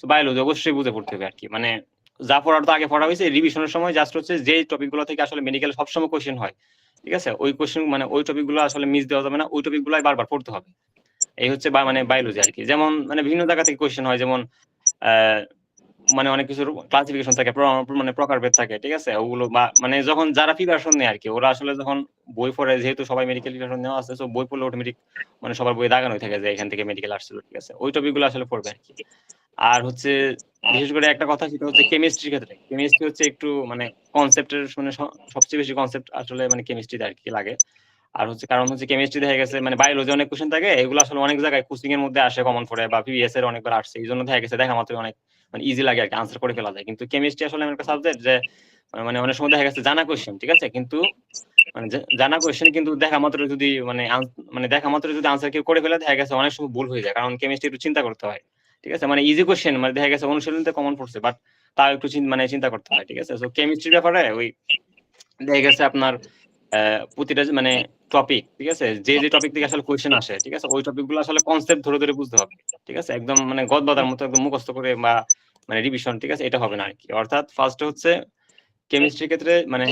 সো বায়োলজি অবশ্যই বুঝে পড়তে হবে আরকি। মানে যা পড়ার তো আগে পড়া হইছে, রিভিশনের সময় জাস্ট হচ্ছে যেই টপিক গুলো থেকে আসলে মেডিকেলে সবসময় কোয়েশ্চেন হয়। ঠিক আছে? ওই কোয়েশ্চেন মানে ওই টপিক গুলো আসলে মিস দেওয়া যাবে না। ওই টপিক গুলাই বারবার পড়তে হবে। এই হচ্ছে মানে বায়োলজি আরকি। যেমন মানে বিভিন্ন জায়গা থেকে কোয়েশ্চেন হয়, যেমন আ মানে অনেক কিছুর ক্লাসিফিকেশন থাকে, মানে প্রকারভেদ থাকে। ঠিক আছে? ওগুলো বা মানে যখন যারা প্রিপারেশন নেয় আরকি, ওরা আসলে যখন বই পড়ে, যেহেতু সবাই মেডিকেল প্রিপারেশন নেওয়া আছে, সো বই পড়লে অটোমেটিক মানে সবার বইয়ে দাগানোই থাকে যে এখান থেকে মেডিকেল আসছিল। ঠিক আছে? ওই টপিক গুলো আসলে পড়বে আরকি। আর হচ্ছে বিশেষ করে একটা কথা সেটা হচ্ছে কেমিস্ট্রির ক্ষেত্রে। কেমিস্ট্রি হচ্ছে একটু মানে কনসেপ্টের মানে সবচেয়ে বেশি কনসেপ্ট আসলে মানে কেমিস্ট্রিতে আরকি লাগে। আর হচ্ছে কারণ হচ্ছে কেমিস্ট্রি দেখা গেছে মানে বায়োলজি অনেক কোয়েশ্চেন থাকে, এগুলো আসলে অনেক জায়গায় কোচিং এর মধ্যে আসে কমন পড়ে বা প্রিভিয়াস এর অনেকবার আসছে। এইজন্য দেখা গেছে দেখা মাত্রই অনেক মানে ইজি লাগে আরকি, আনসার করে ফেলা যায়। কিন্তু কেমিস্ট্রি আসলে এমন একটা সাবজেক্ট যে মানে অনেক সময় দেখা গেছে জানা কোয়েশ্চেন, ঠিক আছে? কিন্তু মানে জানা কোয়েশ্চেন কিন্তু দেখা মাত্র যদি মানে দেখা মাত্র যদি আনসার কেউ করে ফেলে, দেখা গেছে অনেক সময় ভুল হয়ে যায়। কারণ কেমিস্ট্রি একটু চিন্তা করতে হয়। ঠিক আছে? মানে ইজি কোয়েশ্চেন মানে দেখা গেছে অনুশীলনীতে কমন পড়ছে, বাট তাও একটু মানে চিন্তা করতে হয়। ঠিক আছে? সো কেমিস্ট্রির ব্যাপারে ওই দেখা গেছে আপনার প্রতিটা মানে টপিক, ঠিক আছে? যে টপিক থেকে আসলে কোয়েশ্চেন আসে, ঠিক আছে? ওই টপিক গুলো আসলে কনসেপ্ট ধরে বুঝতে হবে। ঠিক আছে? একদম মানে গদবাঁধার মতো একদম মুখস্থ করে বা মানে রিভিশন, ঠিক আছে? এটা হবে না আরকি। অর্থাৎ ফার্স্ট হচ্ছে কেমিস্ট্রির ক্ষেত্রে মানে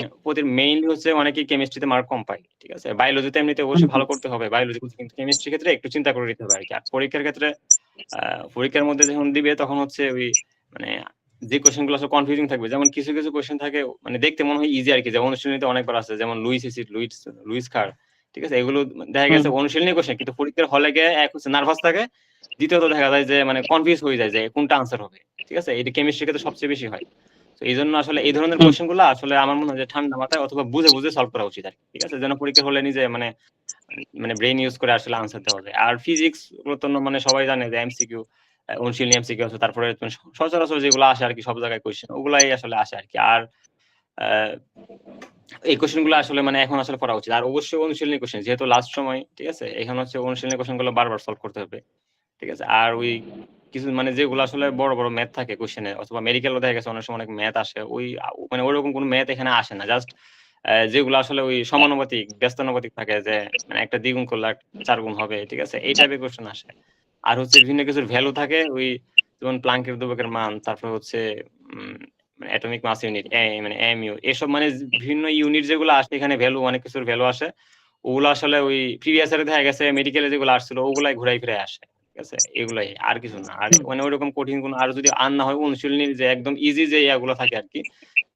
মেইনলি হচ্ছে অনেকেই কেমিস্ট্রিতে মার্ক কম পায়। ঠিক আছে? বায়োলজিতে এমনিতে অবশ্যই ভালো করতে হবে। বায়োলজি কিন্তু কেমিস্ট্রির ক্ষেত্রে একটু চিন্তা করে নিতে হবে আরকি। আর পরীক্ষার ক্ষেত্রে পরীক্ষার মধ্যে যখন দিবে তখন হচ্ছে ওই মানে যে কোয়েশ্চেন গুলো আসলে কনফিউজিং থাকবে। যেমন কিছু কোয়েশ্চেন থাকে মানে দেখতে মনে হয় ইজি আরকি। যেমন অনুশীলনীতে অনেকবার আছে। যেমন লুইস অ্যাসিড, লুইস ক্ষার। ঠিক আছে? এগুলো দেখা গেছে অনুশীলনী কোয়েশ্চেন, কিন্তু পরীক্ষার হলে গিয়ে এক হচ্ছে নার্ভাস থাকে। দ্বিতীয়ত দেখা যায় যে মানে কনফিউজ হয়ে যায় যে কোনটা আনসার হবে। ঠিক আছে? এটা কেমিস্ট্রির ক্ষেত্রে সবচেয়ে বেশি হয়। তো এইজন্য আসলে এই ধরনের কোয়েশ্চেন গুলা আসলে আমার মনে হয় যে ঠান্ডা মাথায় অথবা বুঝে সলভ করা উচিত আরকি। ঠিক আছে? যেন পরীক্ষার হলে নিজে মানে ব্রেইন ইউজ করে আসলে আনসার দেওয়া যায়। আর ফিজিক্স গুলো তো মানে সবাই জানে যে এমসিকিউ, অনুশীলনী এমসিকিউ আছে। তারপরে সচরাচর যেগুলো আসে আরকি সব জায়গায় কোয়েশ্চেন, ওগুলাই আসলে আসে আরকি। আর আ এই কোয়েশ্চেন গুলো আসলে মানে এখন আসলে পড়া উচিত। আর অবশ্যই অনুশীলনী কোয়েশ্চেন, যেহেতু লাস্ট সময়, ঠিক আছে? এখানে হচ্ছে অনুশীলনী কোয়েশ্চেন গুলো বারবার সলভ করতে হবে। ঠিক আছে? আর ওই কিছু মানে যেগুলো আসলে বড় ম্যাথ থাকে কোয়েশ্চেনে, অথবা মেডিকেলও দেখা গেছে অনেক সময় অনেক ম্যাথ আসে। ওই মানে ওরকম কোনো ম্যাথ এখানে আসে না। জাস্ট যেগুলো আসলে ওই সমানুপাতিক ব্যস্তানুপাতিক থাকে যে মানে একটা দ্বিগুণ করলে 4 গুণ হবে, ঠিক আছে? এই টাইপের কোয়েশ্চেন আসে। আর হচ্ছে বিভিন্ন কিছুর ভ্যালু থাকে ওই যেমন প্লাঙ্কের দুর্ভোগের মান, তারপর হচ্ছে মানে অ্যাটমিক মাস ইউনিট মানে এমইউ, এসব মানে বিভিন্ন ইউনিট যেগুলো আসে এখানে ভ্যালু, অনেক কিছুর ভ্যালু আসে। ওগুলো আসলে ওই প্রিভিয়াস ইয়ারে দেখা গেছে মেডিকেলে যেগুলো আসছিল ওগুলাই ঘুরাই ফিরে আসে, ঠিক আছে? এগুলাই, আর কিছু না। আর মানে ওইরকম কঠিন কোনো, আর যদি আর না হয় অনুশীলনীর যে একদম ইজি যে ইয়াগুলো থাকে আরকি,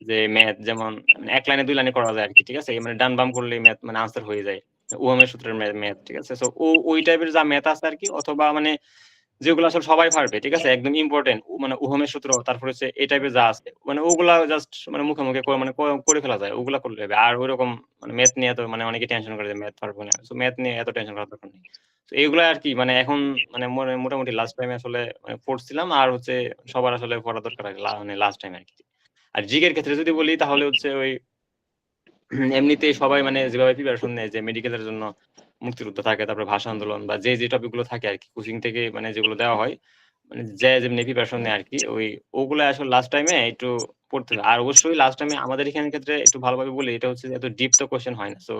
যে ম্যাথ যেমন মানে 1 লাইনে 2 লাইনে করা যায় আরকি, ঠিক আছে? মানে ডান বাম করলেই ম্যাথ মানে আনসার হয়ে যায়। ওহমের সূত্রের ম্যাথ, ঠিক আছে? সো ওই টাইপের যা ম্যাথ আছে আরকি, অথবা মানে যেগুলো আসলে সবাই পারবে, ঠিক আছে? একদম ইম্পোর্টেন্ট মানে ওহমের সূত্র, তারপর হচ্ছে এই টাইপের যা আছে মানে ওগুলা জাস্ট মানে মুখে মুখে মানে করে ফেলা যায়, ওগুলা করলে হবে। আর ওইরকম মানে ম্যাথ নিয়ে তো মানে অনেকে টেনশন করে যে ম্যাথ পারবো না, সো ম্যাথ নিয়ে এত টেনশন করার দরকার নেই। তো এগুলা আর কি মানে এখন মানে মোটামুটি লাস্ট টাইমে আসলে মানে পড়ছিলাম, আর হচ্ছে সবার আসলে পড়া দরকার আর কি, মানে লাস্ট টাইম আর কি। আর জিকের ক্ষেত্রে যদি বলি তাহলে হচ্ছে ওই এমনিতেই সবাই মানে যেভাবে প্রিপারেশন নেয় যে মেডিকেলের জন্য মুক্তিযুদ্ধ থাকে, তারপরে ভাষা আন্দোলন বা যে টপিক গুলো থাকে আরকি কোচিং থেকে মানে যেগুলো দেওয়া হয়, মানে যে যেমনি প্রিপারেশন নেয় আরকি, ওগুলা আসলে লাস্ট টাইমে একটু পড়তে হয়। আর অবশ্যই লাস্ট টাইমে আমাদের এখানের ক্ষেত্রে একটু ভালোভাবে বলি, এটা হচ্ছে যে এত ডিপ তো কোয়েশ্চেন হয় না। সো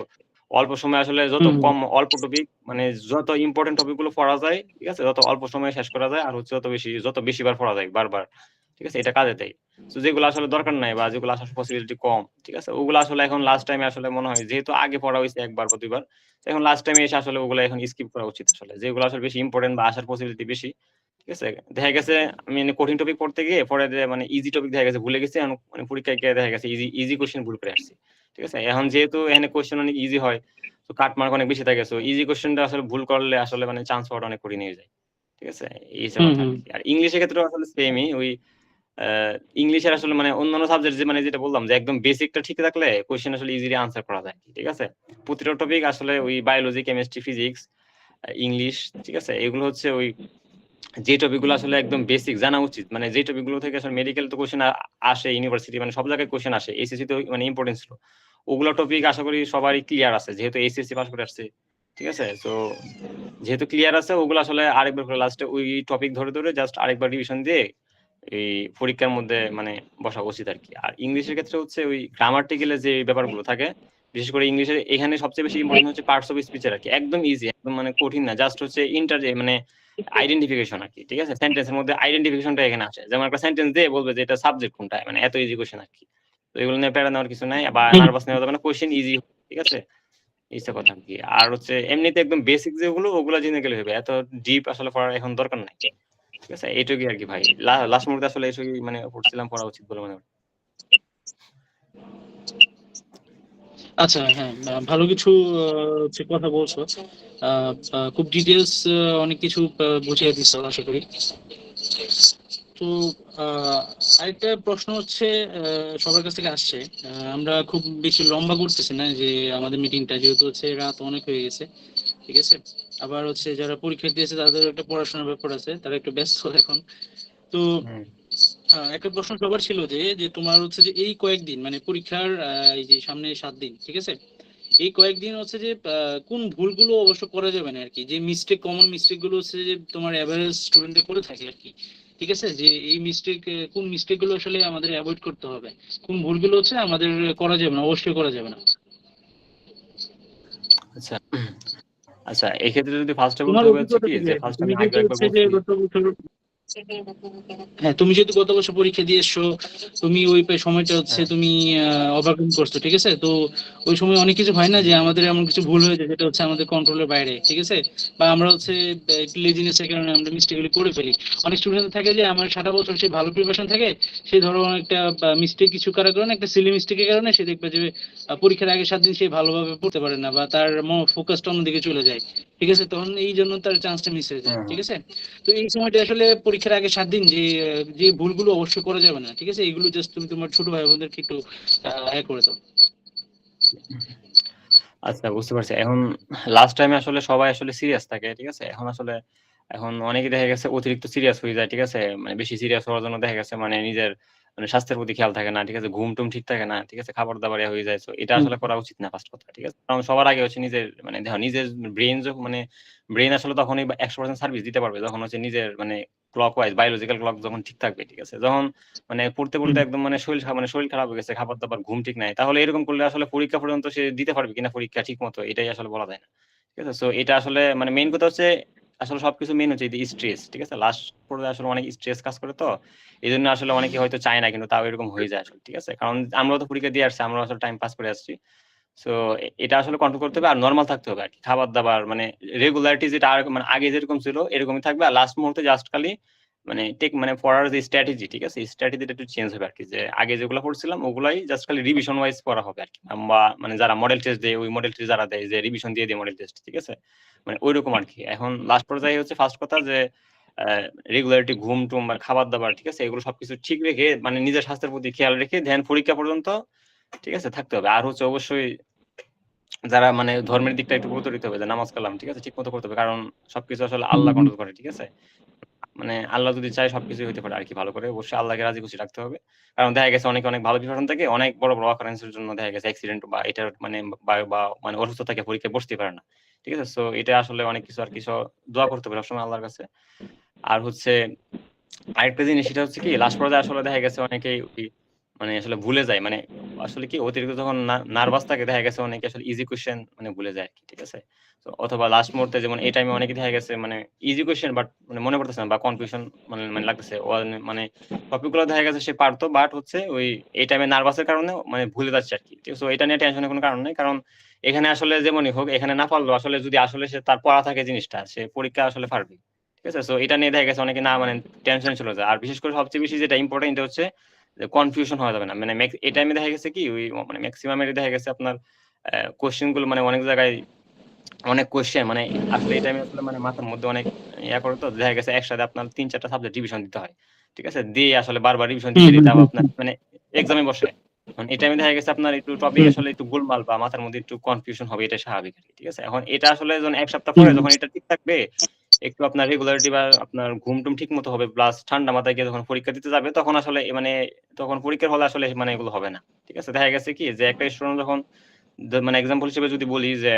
অল্প সময়ে আসলে যত কম অল্প টপিক মানে যত ইম্পোর্টেন্ট টপিক গুলো পড়া যায়, ঠিক আছে? যত অল্প সময়ে শেষ করা যায়, আর হচ্ছে যত বেশিবার পড়া যায় বারবার, ঠিক আছে? এটা কাজে দেয়। সো যেগুলো আসলে দরকার নাই বা যেগুলো আসার পসিবিলিটি কম, ঠিক আছে? ওগুলো আসলে এখন লাস্ট টাইমে আসলে মনে হয় যেহেতু আগে পড়া হইছে ১ বার বা ২ বার, এখন লাস্ট টাইমে এসে আসলে ওগুলো এখন স্কিপ করা উচিত আসলে। যেগুলো আসলে বেশি ইম্পোর্টেন্ট বা আসার পসিবিলিটি বেশি, ঠিক আছে? দেখা গেছে আমি মানে কঠিন টপিক পড়তে গিয়ে পরে যে মানে ইজি টপিক দেখা গেছে ভুলে গেছি, এখন মানে পরীক্ষায় গিয়ে দেখা গেছে ইজি কোয়েশ্চেন ভুল করে আসছি, ঠিক আছে? এখন যেহেতু এখানে কোয়েশ্চেন অনেক ইজি হয়, তো কাট মার্ক অনেক বেশি থাকে। সো ইজি কোয়েশ্চেনটা আসলে ভুল করলে আসলে মানে চান্স পাওয়াটা অনেক কঠিন হয়ে যায়, ঠিক আছে? এই হচ্ছে কথা আরকি। আর ইংলিশের ক্ষেত্রেও আসলে সেমই আ ইংলিশের আসলে মানে অন্যান্য সাবজেক্ট যে মানে যেটা বললাম যে একদম বেসিকটা ঠিক থাকলে কোয়েশ্চেন আসলে ইজিলি আনসার করা যায়, ঠিক আছে? প্রতিটা টপিক আসলে ওই বায়োলজি, কেমিস্ট্রি, ফিজিক্স, ইংলিশ, ঠিক আছে? এগুলো হচ্ছে যে টপিক গুলো আসলে একদম বেসিক জানা উচিত। মানে যে টপিক গুলো থেকে আসলে মেডিকেল তো কোয়েশ্চেন আসে, ইউনিভার্সিটি মানে সব জায়গায় কোয়েশ্চেন আসে। এইচএসসি তো মানে ইম্পোর্টেন্ট ছিল। ওগুলো টপিক আশা করি সবারই ক্লিয়ার আছে। যেহেতু এইচএসসি পাস করে আসছে, ঠিক আছে? সো যেহেতু ক্লিয়ার আছে ওগুলো আসলে আরেকবার করে লাস্টে ওই টপিক ধরে জাস্ট আরেকবার রিভিশন দিয়ে এই পরীক্ষার মধ্যে মানে বসা উচিত আরকি। আর ইংলিশের ক্ষেত্রে হচ্ছে ওই গ্রামাটিক্যাল যে ব্যাপারগুলো থাকে, বিশেষ করে ইংলিশের এখানে সবচেয়ে বেশি ইম্পোর্টেন্ট হচ্ছে পার্টস অফ স্পিচ এর আরকি। একদম ইজি, একদম মানে কঠিন না। জাস্ট হচ্ছে মানে আইডেন্টিফিকেশন আরকি। ঠিক আছে? সেন্টেন্সের মধ্যে আইডেন্টিফিকেশনটা এখানে আসে। যেমন একটা সেন্টেন্স দিয়ে বলবে যে এটা সাবজেক্ট কোনটা? মানে এত ইজি কোয়েশ্চেন আরকি। তো এগুলো নিয়ে প্যারা নেওয়ার কিছু নাই বা নার্ভাস নেওয়া যাবে না। কোয়েশ্চেন ইজি, ঠিক আছে? এই হচ্ছে কথা আরকি। আর হচ্ছে এমনিতে একদম বেসিক যেগুলো ওগুলো জেনে গেলে হবে। এত ডিপ আসলে পড়ার এখন দরকার নাই। ঠিক আছে? এইটুকুই আরকি ভাই। লাস্ট মুহূর্তে আসলে এসবই মানে পড়ছিলাম, পড়া উচিত বলে মনে হয়। আচ্ছা, হ্যাঁ, ভালো কিছু হচ্ছে কথা বলছো। খুব ডিটেলস অনেক কিছু বুঝিয়ে দিচ্ছ আশা করি। তো আরেকটা প্রশ্ন হচ্ছে সবার কাছ থেকে আসছে, আমরা খুব বেশি লম্বা করতেছি না যে আমাদের মিটিংটা, যেহেতু হচ্ছে রাত অনেক হয়ে গেছে, ঠিক আছে? আবার হচ্ছে যারা পরীক্ষা দিয়েছে তাদের একটা পড়াশোনার ব্যাপার আছে, তারা একটু ব্যস্ত এখন। তো একটা প্রশ্ন সবার ছিল যে যে তোমার হচ্ছে যে এই কয়েকদিন মানে পরীক্ষার এই যে সামনে 7 দিন, ঠিক আছে? এই কয়েকদিন হচ্ছে যে কোন ভুলগুলো অবশ্য করা যাবে না আর কি, যে কমন মিস্টেক গুলো হচ্ছে যে তোমার এভারেজ স্টুডেন্টে করে থাকে আর কি, ঠিক আছে? যে এই কোন মিস্টেক গুলো আসলে আমাদের অ্যাভয়েড করতে হবে, কোন ভুলগুলো হচ্ছে আমাদের করা যাবে না, অবশ্যই করা যাবে না। আচ্ছা। আচ্ছা, এক্ষেত্রে যদি ফার্স্টে তোমার বলতে হবে হচ্ছে অভিজ্ঞতা কি থেকে যে ফার্স্ট তুমি আমি আগে যেহেতু একবার হচ্ছে যে বলছি। গত বছর, হ্যাঁ, তুমি যেহেতু গত বছর পরীক্ষা দিয়ে এসছো, তুমি ওই সময়টা হচ্ছে হ্যাঁ। তুমি ওভারকাম করছো, ঠিক আছে? তো ওই সময় অনেক কিছু হয় না যে আমাদের এমন কিছু ভুল হয়ে যায় যেটা হচ্ছে আমাদের কন্ট্রোলের বাইরে, ঠিক আছে? বা আমরা হচ্ছে একটু লেজিনেসের কারণে আমরা মিস্টেকগুলি করে ফেলি। অনেক স্টুডেন্ট থাকে যে আমার সারা বছর সে ভালো প্রিপারেশন থাকে, সে ধরো একটা মিস্টেক কিছু করার কারণে, একটা সিলি মিস্টেকের কারণে সে দেখবে যে পরীক্ষার আগে 7 দিন সে ভালোভাবে পড়তে পারে না, বা তার ফোকাসটা অন্যদিকে চলে যায়, ঠিক আছে? তখন এই জন্য তার চান্সটা মিস হয়ে যায়, ঠিক আছে? তো এই সময়টা আসলে পরীক্ষার আগে 7 দিন যে ভুলগুলো অবশ্যই করা যাবে না, ঠিক আছে? এগুলো জাস্ট তুমি তোমার ছোট ভাই বোনদেরকে একটু করে দাও। আচ্ছা, বুঝতে পারছি। এখন লাস্ট টাইমে আসলে সবাই আসলে সিরিয়াস থাকে, ঠিক আছে? এখন অনেকে দেখা গেছে অতিরিক্ত সিরিয়াস হয়ে যায়, ঠিক আছে? মানে বেশি সিরিয়াস হওয়ার জন্য দেখা গেছে মানে নিজের মানে স্বাস্থ্যের প্রতি খেয়াল থাকে না, ঠিক আছে? ঘুম-টুম ঠিক থাকে না, ঠিক আছে? খাবার-দাবার হয়ে যায়। সো এটা আসলে করা উচিত না ফার্স্ট কথা, ঠিক আছে? কারণ সবার আগে হচ্ছে নিজের দেখো নিজের ব্রেইন মানে ব্রেইন আসলে তখনই 100% সার্ভিস দিতে পারবে যখন হচ্ছে নিজের মানে ক্লক ওয়াইজ বায়োলজিক্যাল ক্লক যখন ঠিক থাকবে, ঠিক আছে? যখন মানে পড়তে একদম মানে শরীর খারাপ হয়ে গেছে, খাবার-দাবার ঘুম ঠিক নাই। তাহলে এরকম করলে আসলে পরীক্ষা পর্যন্ত সে দিতে পারবে কিনা পরীক্ষা ঠিকমতো এটাই আসলে বলা যায় না। ঠিক আছে? সো এটা আসলে মানে মেইন কথা হচ্ছে আসলে সবকিছু মেইন হচ্ছে এই স্ট্রেস। ঠিক আছে? লাস্ট পর্যায়ে আসলে অনেক স্ট্রেস কাজ করে তো। এজন্য আসলে অনেকে হয়তো চায় না কিন্তু তাও এরকম হয়ে যায় আসলে। ঠিক আছে? কারণ আমরাও তো পরীক্ষা দিয়ে আসছি, আমরাও আসলে টাইম পাস করে আসছি। সো এটা আসলে কন্ট্রোল করতে হবে আর নরমাল থাকতে হবে আরকি। খাবার-দাবার মানে রেগুলারিটি যেটা মানে আগে যেরকম ছিল এরকমই থাকবে। আর লাস্ট মুহূর্তে জাস্ট খালি মানে পড়ার যে স্ট্র্যাটেজি, ঠিক আছে? স্ট্র্যাটেজিটা একটু চেঞ্জ হবে আরকি। যে আগে যেগুলো পড়ছিলাম ওগুলাই জাস্ট খালি রিভিশন ওয়াইজ পড়া হবে আরকি। বা মানে যারা মডেল টেস্ট দেয় ওই মডেল টেস্ট যারা দেয় যে রিভিশন দিয়ে মডেল টেস্ট, ঠিক আছে? মানে ঐরকম আরকি। এখন লাস্ট পর্যায়ে হচ্ছে ফার্স্ট কথা যে আ রেগুলারিটি ঘুম-টুম বা খাবার-দাবার, ঠিক আছে? এগুলো সবকিছু ঠিক রেখে মানে নিজের স্বাস্থ্যের প্রতি খেয়াল রেখে পরীক্ষা পর্যন্ত, ঠিক আছে? থাকতে হবে। আর হচ্ছে অবশ্যই যারা মানে ধর্মের দিকটা একটু গুরুত্ব দিতে হবে যে নামাজ কালাম, ঠিক আছে? ঠিকমতো পড়তে হবে। কারণ সবকিছু আসলে আল্লাহ কন্ট্রোল করে, ঠিক আছে? মানে আল্লাহ যদি চায় সবকিছুই হইতে পারে আরকি ভালো করে। অবশ্যই আল্লাহকে রাজি খুশি রাখতে হবে। কারণ দেখা গেছে অনেক ভালো প্রিপারেশন থাকে, অনেক বড় occurrence এর জন্য দেখা গেছে অ্যাক্সিডেন্ট বা এটার মানে বা মানে অসুস্থ থাকে পরীক্ষায় বসতেই পারে না। ঠিক আছে? সো এটা আসলে অনেক কিছু আরকি দোয়া করতে হবে সবসময় আল্লাহর কাছে। আর হচ্ছে আরেকটা জিনিস সেটা হচ্ছে কি লাস্ট পর্যায়ে আসলে দেখা গেছে অনেকেই মানে আসলে ভুলে যায়। মানে আসলে কি অতিরিক্ত যখন নার্ভাস থাকে দেখা গেছে অনেকে আসলে ইজি কোয়েশ্চেন মানে ভুলে যায় আরকি। ঠিক আছে? তো অথবা লাস্ট মুহূর্তে যেমন এই টাইমে অনেকে দেখা গেছে মানে ইজি কোয়েশ্চেন বাট মানে মনে পড়তেছে না বা কনফিউশন মানে লাগতেছে। মানে টপিক গুলো দেখা গেছে সে পারতো বাট হচ্ছে ওই এই টাইমে নার্ভাসের কারণে মানে ভুলে যাচ্ছে আরকি। ঠিক আছে? সো এটা নিয়ে টেনশনের কোনো কারণ নাই। কারণ এখানে আসলে যেমনই হোক এখানে না পারলেও আসলে যদি আসলে সে তার পড়া থাকে জিনিসটা সে পরীক্ষা আসলে পারবে। ঠিক আছে? সো এটা নিয়ে দেখা গেছে অনেকে না মানে টেনশনে চলে যায়। আর বিশেষ করে সবচেয়ে বেশি যেটা ইম্পোর্টেন্ট এটা হচ্ছে যে কনফিউশন হওয়া যাবে না। মানে এই টাইমে দেখা গেছে কি ওই মানে মেক্সিমাম এর দেখা গেছে আপনার কোয়েশ্চেন গুলো মানে অনেক জায়গায় অনেক কোয়েশ্চেন মানে আসলে এই টাইমে আসলে মানে মাথার মধ্যে অনেক করে তো দেখা গেছে একসাথে আপনার ৩-৪ টা সাবজেক্ট রিভিশন দিতে হয়। ঠিক আছে? দিয়ে আসলে বারবার রিভিশন দিতে হবে আপনার মানে এক্সামে বসে। এখন এই টাইমে দেখা গেছে আপনার একটু টপিক আসলে একটু গোলমাল বা মাথার মধ্যে একটু কনফিউশন হবে এটা স্বাভাবিক আরকি। ঠিক আছে? এখন এটা আসলে যখন ১ সপ্তাহ পরে যখন এটা ঠিক থাকবে একটু আপনার রেগুলারিটি বা আপনার ঘুম-টুম ঠিক মতো হবে প্লাস ঠান্ডা মাথায় গিয়ে যখন পরীক্ষা দিতে যাবে তখন আসলে মানে তখন পরীক্ষার হলে আসলে মানে এগুলো হবে না। ঠিক আছে? দেখা গেছে কি যে একটা স্টুডেন্ট যখন মানে এক্সাম্পল হিসেবে যদি বলি যে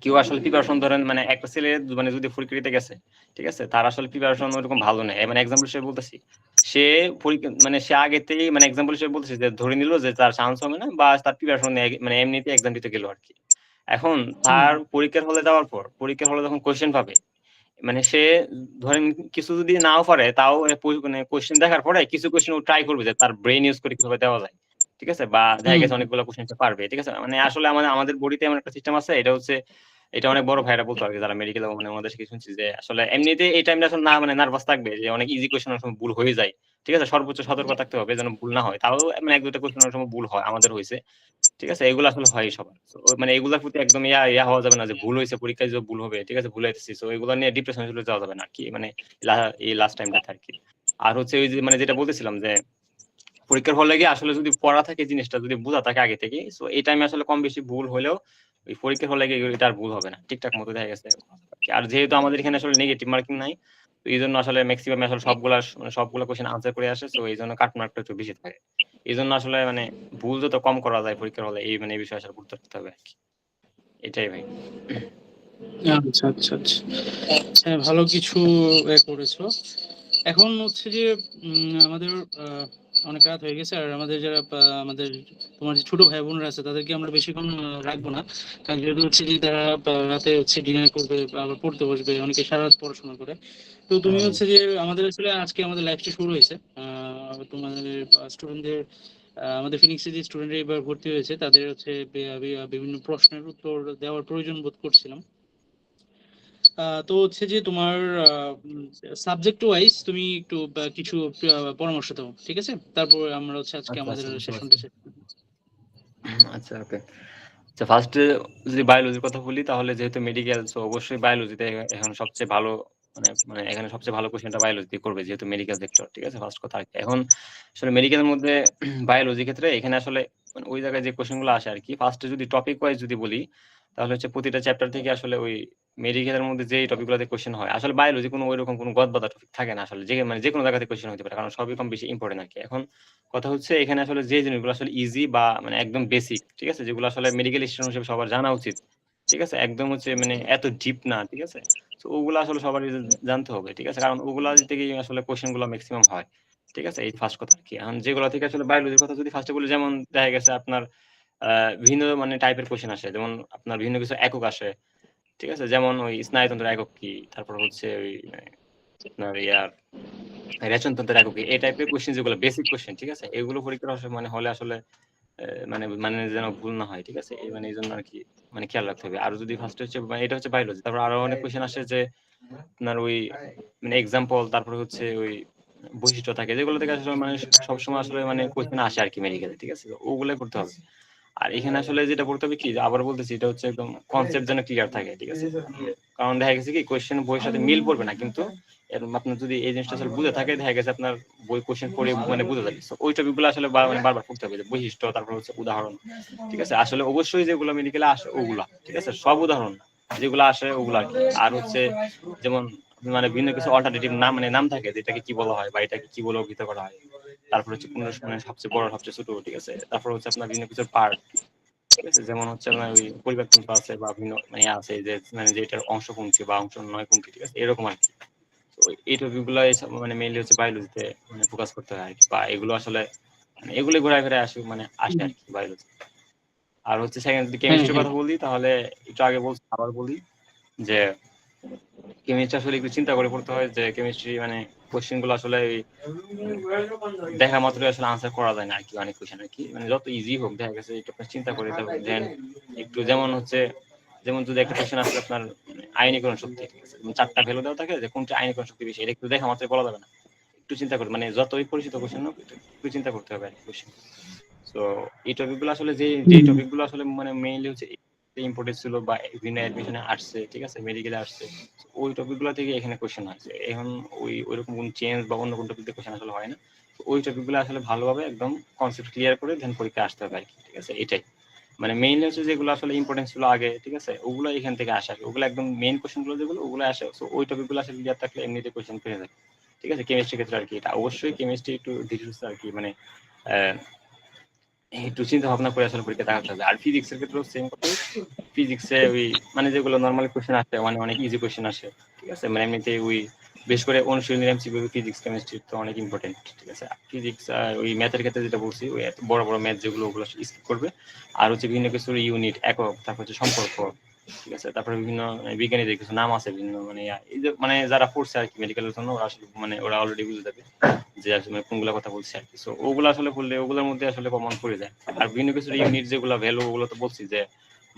কেউ আসলে প্রিপারেশন ধরেন মানে একটা ছেলে মানে যদি পরীক্ষা দিতে গেছে, ঠিক আছে? তার আসলে প্রিপারেশন ওরকম ভালো নেই। মানে এক্সাম্পল হিসেবে বলতেছি। সে মানে সে আগে থেকেই মানে এক্সাম্পল হিসেবে বলতেছি যে ধরে নিল যে তার চান্স হবে না বা তার প্রিপারেশন নেই মানে এমনিতেই এক্সাম দিতে গেল আরকি। এখন তার পরীক্ষার হলে যাওয়ার পর পরীক্ষার হলে যখন কোয়েশ্চেন পাবে মানে সে ধরেন কিছু যদি নাও পারে তাও মানে কোয়েশ্চেন দেখার পরে কিছু কোয়েশ্চেন ও ট্রাই করবে যে তার ব্রেইন ইউজ করে কিভাবে দেওয়া যায়। ঠিক আছে? বা দেখা গেছে অনেকগুলো কোয়েশ্চেন সে পারবে। ঠিক আছে? মানে আসলে আমাদের বডিতে এমন একটা সিস্টেম আছে এটা হচ্ছে এটা অনেক বড় ভাইরা বলতো আরকি যারা মেডিকেল মানে ওনাদের থেকে শুনছি যে আসলে এমনিতে এই টাইমটা আসলে না মানে নার্ভাস থাকবে যে অনেক ইজি কোয়েশ্চেন অনেক সময় ভুল হয়ে যায়। ঠিক আছে? সর্বোচ্চ সতর্ক থাকতে হবে যেন ভুল না হয়। তাও মানে ১-২ টা কোয়েশ্চেন অনেক সময় ভুল হয়। আমাদের হইছে। ঠিক আছে? এগুলো আসলে হয়ই সবার। সো মানে এগুলার প্রতি একদম ইয়া হওয়া যাবে না যে ভুল হইছে পরীক্ষায় যে ভুল হবে। ঠিক আছে? ভুল হইতেছি। সো এগুলো নিয়ে ডিপ্রেশন এ চলে যাওয়া যাবে না আরকি। মানে এই লাস্ট টাইমটাতে আরকি। আর হচ্ছে ওই যে মানে যেটা বলতেছিলাম যে পরীক্ষার হলে গিয়ে আসলে যদি পড়া থাকে জিনিসটা যদি বোঝা থাকে আগে থেকেই সো এই টাইমে আসলে কম বেশি ভুল হলেও ওই পরীক্ষার হলে গিয়ে এটা আর ভুল হবে না। ঠিকঠাক মতো দেখা গেছে। আর যেহেতু আমাদের এখানে আসলে নেগেটিভ মার্কিং নাই। তো এইজন্য আসলে মেক্সিমাম আসলে সবগুলা কোয়েশ্চেন আনসার করে আসে। সো এইজন্য কাট মার্কটা একটু বেশি থাকে। এজন্য আসলে মানে ভুল যত কম করা যায় পরীক্ষার হলে এই মানে এই বিষয়ে আসলে গুরুত্ব রাখতে হবে আরকি। এটাই ভাই। আচ্ছা। হ্যাঁ, ভালো কিছু করেছো। এখন হচ্ছে যে আমাদের অনেক রাত হয়ে গেছে আর আমাদের যারা আমাদের তোমার যে ছোট ভাই বোনরা আছে তাদেরকে আমরা বেশিক্ষণ রাখবো না, কারণ যেহেতু হচ্ছে যে তারা রাতে হচ্ছে ডিনার করবে আবার পড়তে বসবে, অনেকে সারা রাত পড়াশোনা করে। তো তুমি হচ্ছে যে আমাদের আসলে আজকে আমাদের লাইফটা শুরু হয়েছে তোমাদের স্টুডেন্টদের আমাদের ফিনিক্সে যে স্টুডেন্টরা এবার ভর্তি হয়েছে তাদের হচ্ছে বিভিন্ন প্রশ্নের উত্তর দেওয়ার প্রয়োজন বোধ করছিলাম। তো হচ্ছে যে তোমার সাবজেক্ট ওয়াইজ তুমি একটু কিছু পরামর্শ দাও, ঠিক আছে? তারপর আমরা হচ্ছে আজকে আচ্ছা, আমাদের আচ্ছা বুঝতে সেশনটা পারছি। শেষ করব। আচ্ছা ওকে। আচ্ছা ফার্স্টে যদি বায়োলজির কথা বলি তাহলে যেহেতু মেডিকেল সো অবশ্যই বায়োলজিতে এখন সবচেয়ে ভালো মানে এখানে সবচেয়ে ভালো কোয়েশ্চেনটা বায়োলজি দিয়ে করবে যেহেতু মেডিকেল সেক্টর। ঠিক আছে? ফার্স্ট কথা আরকি। এখন আসলে মেডিকেলের মধ্যে বায়োলজি ক্ষেত্রে এখানে আসলে মানে ওই জায়গায় যে কোয়েশ্চেন গুলো আসে আরকি ফার্স্টে যদি টপিক ওয়াইজ যদি বলি তাহলে হচ্ছে প্রতিটা চ্যাপ্টার থেকে আসলে ওই মেডিকেলের মধ্যে যেই টপিক গুলোতে কোয়েশ্চেন হয়। আসলে বায়োলজি কোনো ঐরকম কোনো গদবাঁধা টপিক থাকে না আসলে। মানে যেকোনো জায়গা থেকে কোয়েশ্চেন হতে পারে। কারণ সবই কম বেশি ইম্পোর্টেন্ট আরকি। এখন কথা হচ্ছে এখানে আসলে যে জিনিসগুলো আসলে ইজি বা মানে একদম বেসিক, ঠিক আছে? যেগুলো আসলে মেডিকেল স্টুডেন্ট হিসেবে সবার জানা উচিত। ঠিক আছে, একদম হচ্ছে মানে এত ডিপ না, ঠিক আছে। তো ওগুলো আসলে সবারই জানতে হবে, ঠিক আছে, কারণ ওগুলা থেকেই আসলে কোশ্চেন গুলো ম্যাক্সিমাম হয়, ঠিক আছে। এই ফার্স্ট কথা আর কি। এখন যেগুলো থেকে আসলে বায়োলজির কথা যদি ফার্স্টে বলি, যেমন দেখা গেছে আপনার বিভিন্ন মানে টাইপের কোশ্চেন আসে, যেমন আপনার বিভিন্ন কিছু একক আসে, ঠিক আছে, যেমন ওই স্নায়ুতন্ত্রের একক কি, তারপর হচ্ছে ওই আপনার ইয়ার রেচনতন্ত্রের একক কি, এই টাইপের কোশ্চেন যেগুলো বেসিক কোশ্চেন, ঠিক আছে, এগুলো পরীক্ষার মানে হলে আসলে মানে মানে যেন ভুল না হয়, ঠিক আছে, এই মানে এই জন্য আর কি মানে খেয়াল রাখতে হবে। আর যদি ফার্স্ট হচ্ছে এটা হচ্ছে বায়োলজি, তারপর আরো অনেক কোশ্চেন আসে যে আপনার ওই মানে এক্সাম্পল, তারপরে হচ্ছে ওই বৈশিষ্ট্য থাকে, যেগুলো থেকে আসলে মানে সবসময় আসলে মানে কোশ্চেন আসে আর কি মেডিকেলে, ঠিক আছে, তো ওগুলাই করতে হবে। আর এখানে আসলে যেটা পড়তে হবে কি, আবার বলতেছি, এটা হচ্ছে একদম কনসেপ্ট যেন ক্লিয়ার থাকে, ঠিক আছে। কারণ দেখা গেছে কি কোশ্চেন বইয়ের সাথে মিল পড়বে না, কিন্তু আপনার যদি এই জিনিসটা আসলে বুঝে থাকে, দেখা গেছে আপনার বই কোশ্চেন পড়ে মানে বুঝে যাবে। ওই টপিকগুলো আসলে মানে বারবার পড়তে হবে, যে বৈশিষ্ট্য, তারপর হচ্ছে উদাহরণ, ঠিক আছে। আসলে অবশ্যই যেগুলো মেডিকেলে আসে ওগুলা, ঠিক আছে, সব উদাহরণ যেগুলো আসে ওগুলা আর কি। আর হচ্ছে যেমন মানে ভিন্ন কিছু অল্টারনেটিভ নাম মানে নাম থাকে, যেটাকে কি বলা হয় বা এটাকে কি বলে অভিহিত করা হয়। তারপর হচ্ছে কোন মানে সবচেয়ে বড়, সবচেয়ে ছোট, ঠিক আছে। তারপর হচ্ছে আপনার বিভিন্ন কিছুর পার্ট, ঠিক আছে, যেমন হচ্ছে আপনার ওই পরিবর্তনটা আছে বা ভিন্ন মানে আছে যে মানে যেটার অংশ কোনটি বা অংশ নয় কোনটি, ঠিক আছে, এরকম আর কি। তো এই টপিকগুলো মানে মেইনলি হচ্ছে বায়োলজিতে মানে ফোকাস করতে হয় আর কি, বা এগুলো আসলে মানে এগুলো ঘোরায় ফিরে আসে মানে আসে আর কি বায়োলজি। আর হচ্ছে সেকেন্ড যদি হ্যাঁ কেমিস্ট্রির হ্যাঁ কথা বলি, তাহলে একটু আগে বলছি আবার বলি যে কেমিস্ট্রি আসলে একটু চিন্তা করে পড়তে হয়, যে কেমিস্ট্রি মানে কোশ্চেন গুলো আসলে ওই দেখা মাত্রই আসলে আনসার করা যায় না আর কি, অনেক কোশ্চেন আর কি, মানে যত ইজি হোক দেখা গেছে একটু আপনার চিন্তা করে দেন একটু, যেমন হচ্ছে যেমন যদি একটা কোশ্চেন আসলে আপনার আয়নীকরণ শক্তি, ঠিক আছে, চারটা ভ্যালু দেওয়া থাকে যে কোনটা আয়নীকরণ শক্তি বেশি, এটা একটু দেখা মাত্রই বলা যাবে না, একটু চিন্তা করে মানে যতই পরিচিত কোশ্চেন হোক একটু চিন্তা করতে হবে আর কি কোশ্চেন। তো এই টপিকগুলো আসলে যে টপিকগুলো আসলে মানে মেইনলি হচ্ছে ইম্পর্টেন্ট ছিল বা বিভিন্ন অ্যাডমিশনে আসছে, ঠিক আছে, মেডিকেলে আসছে, ওই টপিকগুলো থেকে এখানে কোশ্চেন আসছে। এখন ওইরকম কোন চেঞ্জ বা অন্য কোন টপিক থেকে কোশ্চেন আসলে হয় না। ওই টপিকগুলো আসলে ভালোভাবে একদম কনসেপ্ট ক্লিয়ার করে দেন পরীক্ষা আসতে হবে আর কি, ঠিক আছে। এটাই মানে মেইনলি হচ্ছে যেগুলো আসলে ইম্পর্টেন্স ছিল আগে, ঠিক আছে, ওগুলো এখান থেকে আসে, ওগুলো একদম মেইন কোশ্চেনগুলো যেগুলো ওগুলো আসে। সো ওই টপিকগুলো আসলে ক্লিয়ার থাকলে এমনিতে কোশ্চেন পেয়ে যায়, ঠিক আছে। কেমিস্ট্রির ক্ষেত্রে আর কি এটা অবশ্যই কেমিস্ট্রি একটু ধীরে সুস্থে আর কি মানে একটু চিন্তা ভাবনা করে আসলে পরীক্ষা দেখাতে হবে। আর ফিজিক্সের ক্ষেত্রেও সেম কথা, ফিজিক্সে ওই মানে যেগুলো নর্মাল কোশ্চেন আসে মানে অনেক ইজি কোশ্চেন আসে, ঠিক আছে, মানে এমনিতে ওই বেশ করে অনুশীলনী এমসিকিউ ফিজিক্স কেমিস্ট্রি তো অনেক ইম্পর্টেন্ট, ঠিক আছে। ফিজিক্স ওই ম্যাথের ক্ষেত্রে যেটা বলছি, ওই এত বড় বড় ম্যাথ যেগুলো ওগুলো স্কিপ করবে। আর হচ্ছে বিভিন্ন কিছুর ইউনিট, একক, তারপর হচ্ছে সম্পর্ক, ঠিক আছে, তারপরে বিভিন্ন বিজ্ঞানীদের কিছু নাম আছে বিভিন্ন মানে এই যে মানে যারা পড়ছে আর কি মেডিকেলের জন্য, ওরা আসলে মানে ওরা অলরেডি বুঝে যাবে যে আসলে কোনগুলো কথা বলছি আর কি। সো ওগুলো আসলে পড়লে ওগুলোর মধ্যে আসলে কমন পড়ে যায়। আর বিভিন্ন কিছু ইউনিট যেগুলো ভ্যালু, ওগুলো তো বলছি যে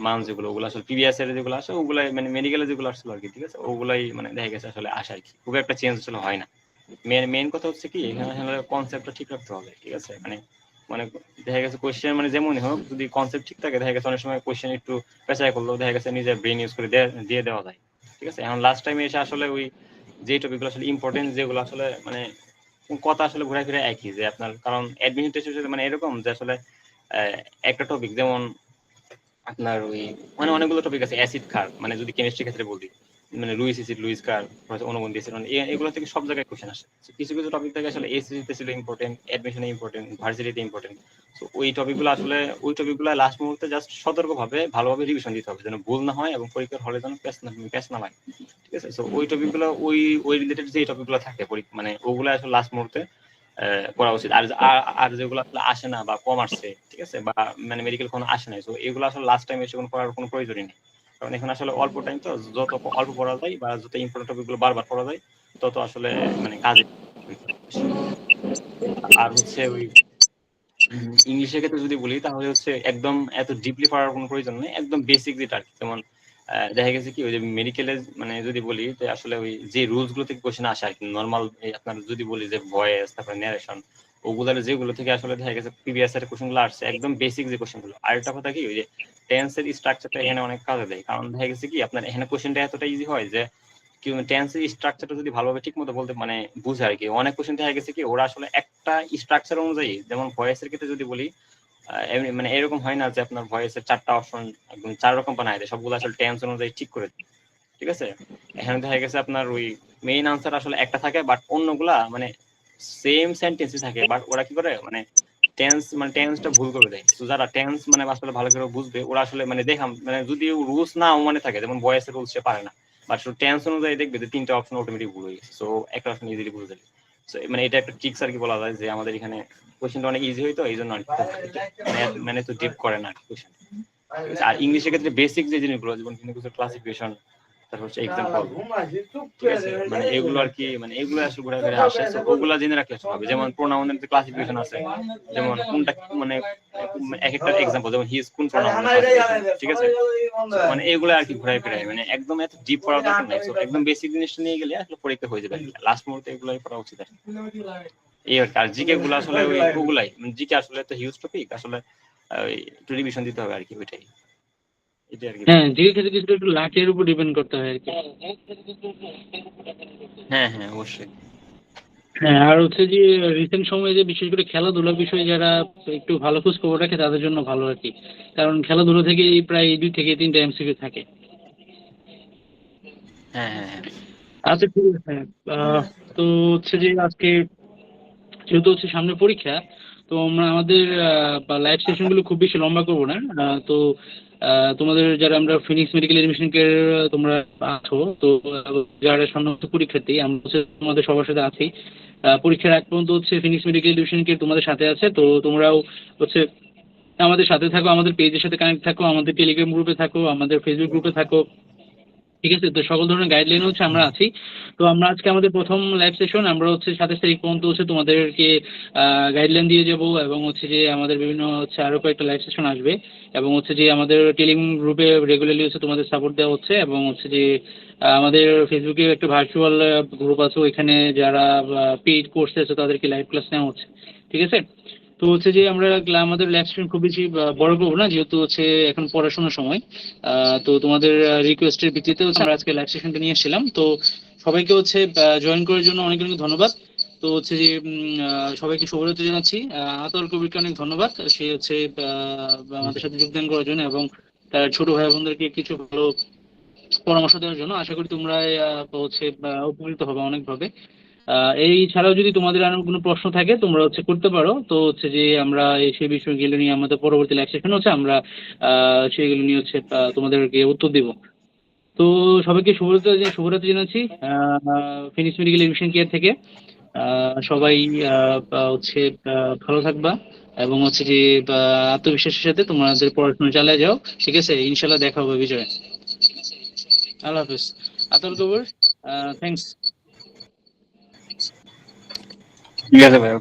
মান যেগুলো, ওগুলো আসলে প্রিভিয়াস ইয়ারে যেগুলো আসে ওগুলাই মানে মেডিকেলে যেগুলো আসছিল আর কি, ঠিক আছে, ওগুলাই মানে দেখা গেছে আসলে আসে আর কি, খুব একটা চেঞ্জ আসলে হয় না। মেন কথা হচ্ছে কি এখানে আসলে কনসেপ্টটা ঠিক রাখতে হবে, ঠিক আছে। মানে মানে দেখা গেছে কোশ্চেন মানে যেমনই হোক, যদি কনসেপ্ট ঠিক থাকে দেখা গেছে অনেক সময় কোশ্চেন একটু পেঁচায় করলেও দেখা গেছে নিজের ব্রেন ইউজ করে দিয়ে দেওয়া যায়, ঠিক আছে। এখন লাস্ট টাইমে এসে আসলে ওই যে টপিকগুলো আসলে ইম্পর্টেন্ট, যেগুলো আসলে মানে কথা আসলে ঘুরে ফিরে একই, যে আপনার কারণ অ্যাডমিনিস্ট্রেশন মানে এরকম যে আসলে একটা টপিক যেমন আপনার ওই মানে অনেকগুলো টপিক আছে, অ্যাসিড ক্ষার মানে যদি কেমিস্ট্রি ক্ষেত্রে বলি, মানে লুইস অ্যাসিড, লুইস ক্ষার, অনুবন্ধী অ্যাসিড, এগুলো থেকে সব জায়গায় কোশ্চেন আসে। কিছু কিছু টপিক থেকে আসলে এসিসিতে ছিল ইম্পর্টেন্ট, অ্যাডমিশনে ইম্পর্টেন্ট, ভার্সিটিতে ইম্পর্টেন্ট। তো ওই টপিকগুলো আসলে ওই টপিকগুলো লাস্ট মুহূর্তে জাস্ট সতর্কভাবে ভালোভাবে রিভিশন দিতে হবে, যেন ভুল না হয় এবং পরীক্ষার হলে যেন প্যাচ না লাগে, ঠিক আছে। তো ওই টপিকগুলো ওই রিলেটেড যে টপিকগুলো থাকে মানে ওগুলো আসলে লাস্ট মুহূর্তে করা উচিত। আর যেগুলো আসলে আসে না বা কম আসছে, ঠিক আছে, বা মানে মেডিকেল কোনো আসে নাই, তো এগুলো আসলে লাস্ট টাইম এসে কোনো পড়ার কোনো প্রয়োজনই নেই। কারণ এখানে আসলে অল্প টাইম, তো যত অল্প পড়া যায় বা যত ইম্পর্টেন্ট টপিকগুলো বারবার পড়া যায় তত আসলে মানে কাজে। আর হচ্ছে ওই ইংলিশের ক্ষেত্রে যদি বলি, তাহলে হচ্ছে একদম এত ডিপলি পড়ার কোনো প্রয়োজন নেই, একদম বেসিক যেটা আর কি। যেমন দেখা গেছে কি ওই যে মেডিকেলে মানে যদি বলি যে আসলে ওই যে রুলস গুলো থেকে কোশ্চেন আসে আর কি, নর্মাল আপনার যদি বলি যে ভয়েস, তারপরে ন্যারেশন, ওগুলার যেগুলো থেকে আসলে দেখা গেছে প্রিভিয়াস এর কোশ্চেন গুলো আসছে একদম বেসিক যে কোশ্চেন গুলো। আর একটা কথা কি ওই যে টেন্সের স্ট্রাকচারটা এখানে অনেক কাজে দেয়, কারণ দেখা গেছে কি আপনার এখানে কোশ্চেনটা এতটা ইজি হয় যে কি টেন্সের স্ট্রাকচারটা যদি ভালোভাবে ঠিক মতো বলতে মানে বুঝে আর কি। অনেক কোশ্চেন দেখা গেছে কি ওরা আসলে একটা স্ট্রাকচার অনুযায়ী, যেমন ভয়েসের ক্ষেত্রে যদি বলি এমনি মানে এরকম হয় না যে আপনার ভয়েসের 4টা অপশন একদম 4 রকম বানায় দেয়, সবগুলো আসলে টেন্স অনুযায়ী ঠিক করে দেয়, ঠিক আছে। এখানে দেখা গেছে আপনার ওই মেইন আনসার আসলে একটা থাকে, বাট অন্যগুলা মানে সেম সেন্টেন্সই থাকে, বাট ওরা কি করে মানে টেন্সটা ভুল করে দেয়। তো যারা টেন্স মানে আসলে ভালো করে বুঝবে ওরা আসলে মানে দেখাম মানে যদি রুলস না মনে থাকে, যেমন ভয়েসের রুলস সে পারে না, বাট টেন্স অনুযায়ী দেখবে যে 3টা অপশন অটোমেটিক ভুল হয়ে গেছে। সো একটা অপশন ইজিলি বুঝে যাবে। সো মানে এটা একটা ট্রিক্স আর কি বলা যায়, যে আমাদের এখানে কোশ্চেনটা অনেক ইজি হইতো, এই জন্য মানে তো ডিপ করে না কোশ্চেন। আর ইংলিশের ক্ষেত্রে বেসিক যে জিনিসগুলো, যেমন ক্লাসিফিকেশন, তারপর হচ্ছে এক্সাম্পল, ঠিক আছে, মানে এগুলো আর কি, মানে এগুলো আসলে ঘুরে ফিরে আসে। তো ওগুলো জেনে রাখলে হবে। যেমন প্রোনাউনের যে ক্লাসিফিকেশন আছে, যেমন কোনটা মানে এক একটা এক্সাম্পল, যেমন হি ইজ কোন প্রোনাউনের ক্লাসিফিকেশন, ঠিক আছে, মানে এগুলো আর কি ঘুরে ফিরে, মানে একদম এত ডিপ পড়ার দরকার নাই। তো একদম বেসিক জিনিসটা নিয়ে গেলে আসলে পরীক্ষা হয়ে যাবে। লাস্ট মুহূর্তে এগুলোই পড়া উচিত আর কি। এই আর কি। আর জিকে গুলো আসলে ওগুলাই, জিকে আসলে তো হিউজ টপিক, আসলে একটু রিভিশন দিতে হবে আর কি, ওইটাই। এটা আর কি। হ্যাঁ, জিকে ক্ষেত্রে কিছুটা একটু লাকের উপর ডিপেন্ড করতে হয় আর কি। হ্যাঁ অবশ্যই। হ্যাঁ, আর হচ্ছে যে রিসেন্ট সময়ে যে বিশেষ করে খেলাধুলার বিষয়ে যারা একটু ভালো খোঁজ খবর রাখে তাদের জন্য ভালো আর কি, কারণ খেলাধুলা থেকেই প্রায় 2 থেকে 3টা এমসিকিউ থাকে। হ্যাঁ আচ্ছা ঠিক আছে। তো হচ্ছে যে আজকে যেহেতু হচ্ছে সামনে পরীক্ষা, তো আমরা আমাদের লাইভ সেশনগুলো খুব বেশি লম্বা করবো না। তো তোমাদের যারা আমরা ফিনিক্স মেডিকেল এডমিশন কেয়ার তোমরা আছো, তো যারা সম্মানিত পরীক্ষার্থী, আমরা হচ্ছে তোমাদের সবার সাথে আছি। পরীক্ষার আগ পর্যন্ত হচ্ছে ফিনিক্স মেডিকেল এডমিশন কেয়ার তোমাদের সাথে আছে। তো তোমরাও হচ্ছে আমাদের সাথে থাকো, আমাদের পেজের সাথে কানেক্ট থাকো, আমাদের টেলিগ্রাম গ্রুপে থাকো, আমাদের ফেসবুক গ্রুপে থাকো, ঠিক আছে। তো সকল ধরনের গাইডলাইন হচ্ছে আমরা আছি। তো আমরা আজকে আমাদের প্রথম লাইভ সেশন আমরা হচ্ছে 27 তারিখ পর্যন্ত হচ্ছে তোমাদেরকে গাইডলাইন দিয়ে যাব, এবং হচ্ছে যে আমাদের বিভিন্ন হচ্ছে আরো কয়েকটা লাইভ সেশন আসবে, এবং হচ্ছে যে আমাদের টেলিগ্রাম গ্রুপে রেগুলারলি হচ্ছে তোমাদের সাপোর্ট দেওয়া হচ্ছে, এবং হচ্ছে যে আমাদের ফেসবুকে একটা ভার্চুয়াল গ্রুপ আছে, ওইখানে যারা পেইড কোর্সে আছে তাদেরকে লাইভ ক্লাস নেওয়া হচ্ছে, ঠিক আছে। তো হচ্ছে যে আমরা আমাদের লাইভ সেশন খুব বেশি বড় করবো না, যেহেতু হচ্ছে এখন পড়াশোনার সময়। তো তোমাদের রিকোয়েস্টের ভিত্তিতে হচ্ছে আমরা আজকে লাইভ সেশনটা নিয়ে এসেছিলাম। তো সবাইকে হচ্ছে জয়েন করার জন্য অনেক অনেক ধন্যবাদ। তো হচ্ছে যে সবাইকে শুভরাত্রি জানাচ্ছি। আতর কবিরকে অনেক ধন্যবাদ, সে হচ্ছে আমাদের সাথে যোগদান করার জন্য, এবং তার ছোট ভাই বোনদেরকে কিছু ভালো পরামর্শ দেওয়ার জন্য। আশা করি তোমরা হচ্ছে উপকৃত হবে অনেকভাবে। এই ছাড়াও যদি তোমাদের আরো কোনো প্রশ্ন থাকে তোমরা হচ্ছে করতে পারো। তো হচ্ছে যে আমরা সেই বিষয়গুলো নিয়ে আমাদের পরবর্তী লাইভ সেশন হচ্ছে আমরা সেগুলো নিয়ে হচ্ছে তোমাদেরকে উত্তর দিব। তো সবাইকে শুভরাত্রি জানাচ্ছি ফিনিক্স মেডিকেল এডমিশন কেয়ার থেকে। সবাই হচ্ছে ভালো থাকবা, এবং হচ্ছে যে আত্মবিশ্বাসের সাথে তোমাদের পড়াশোনা চালিয়ে যাও, ঠিক আছে। ইনশাল্লাহ দেখা হবে বিজয়। আল্লাহ হাফিজ। আতল কবর, থ্যাংকস। ঠিক আছে ভাই।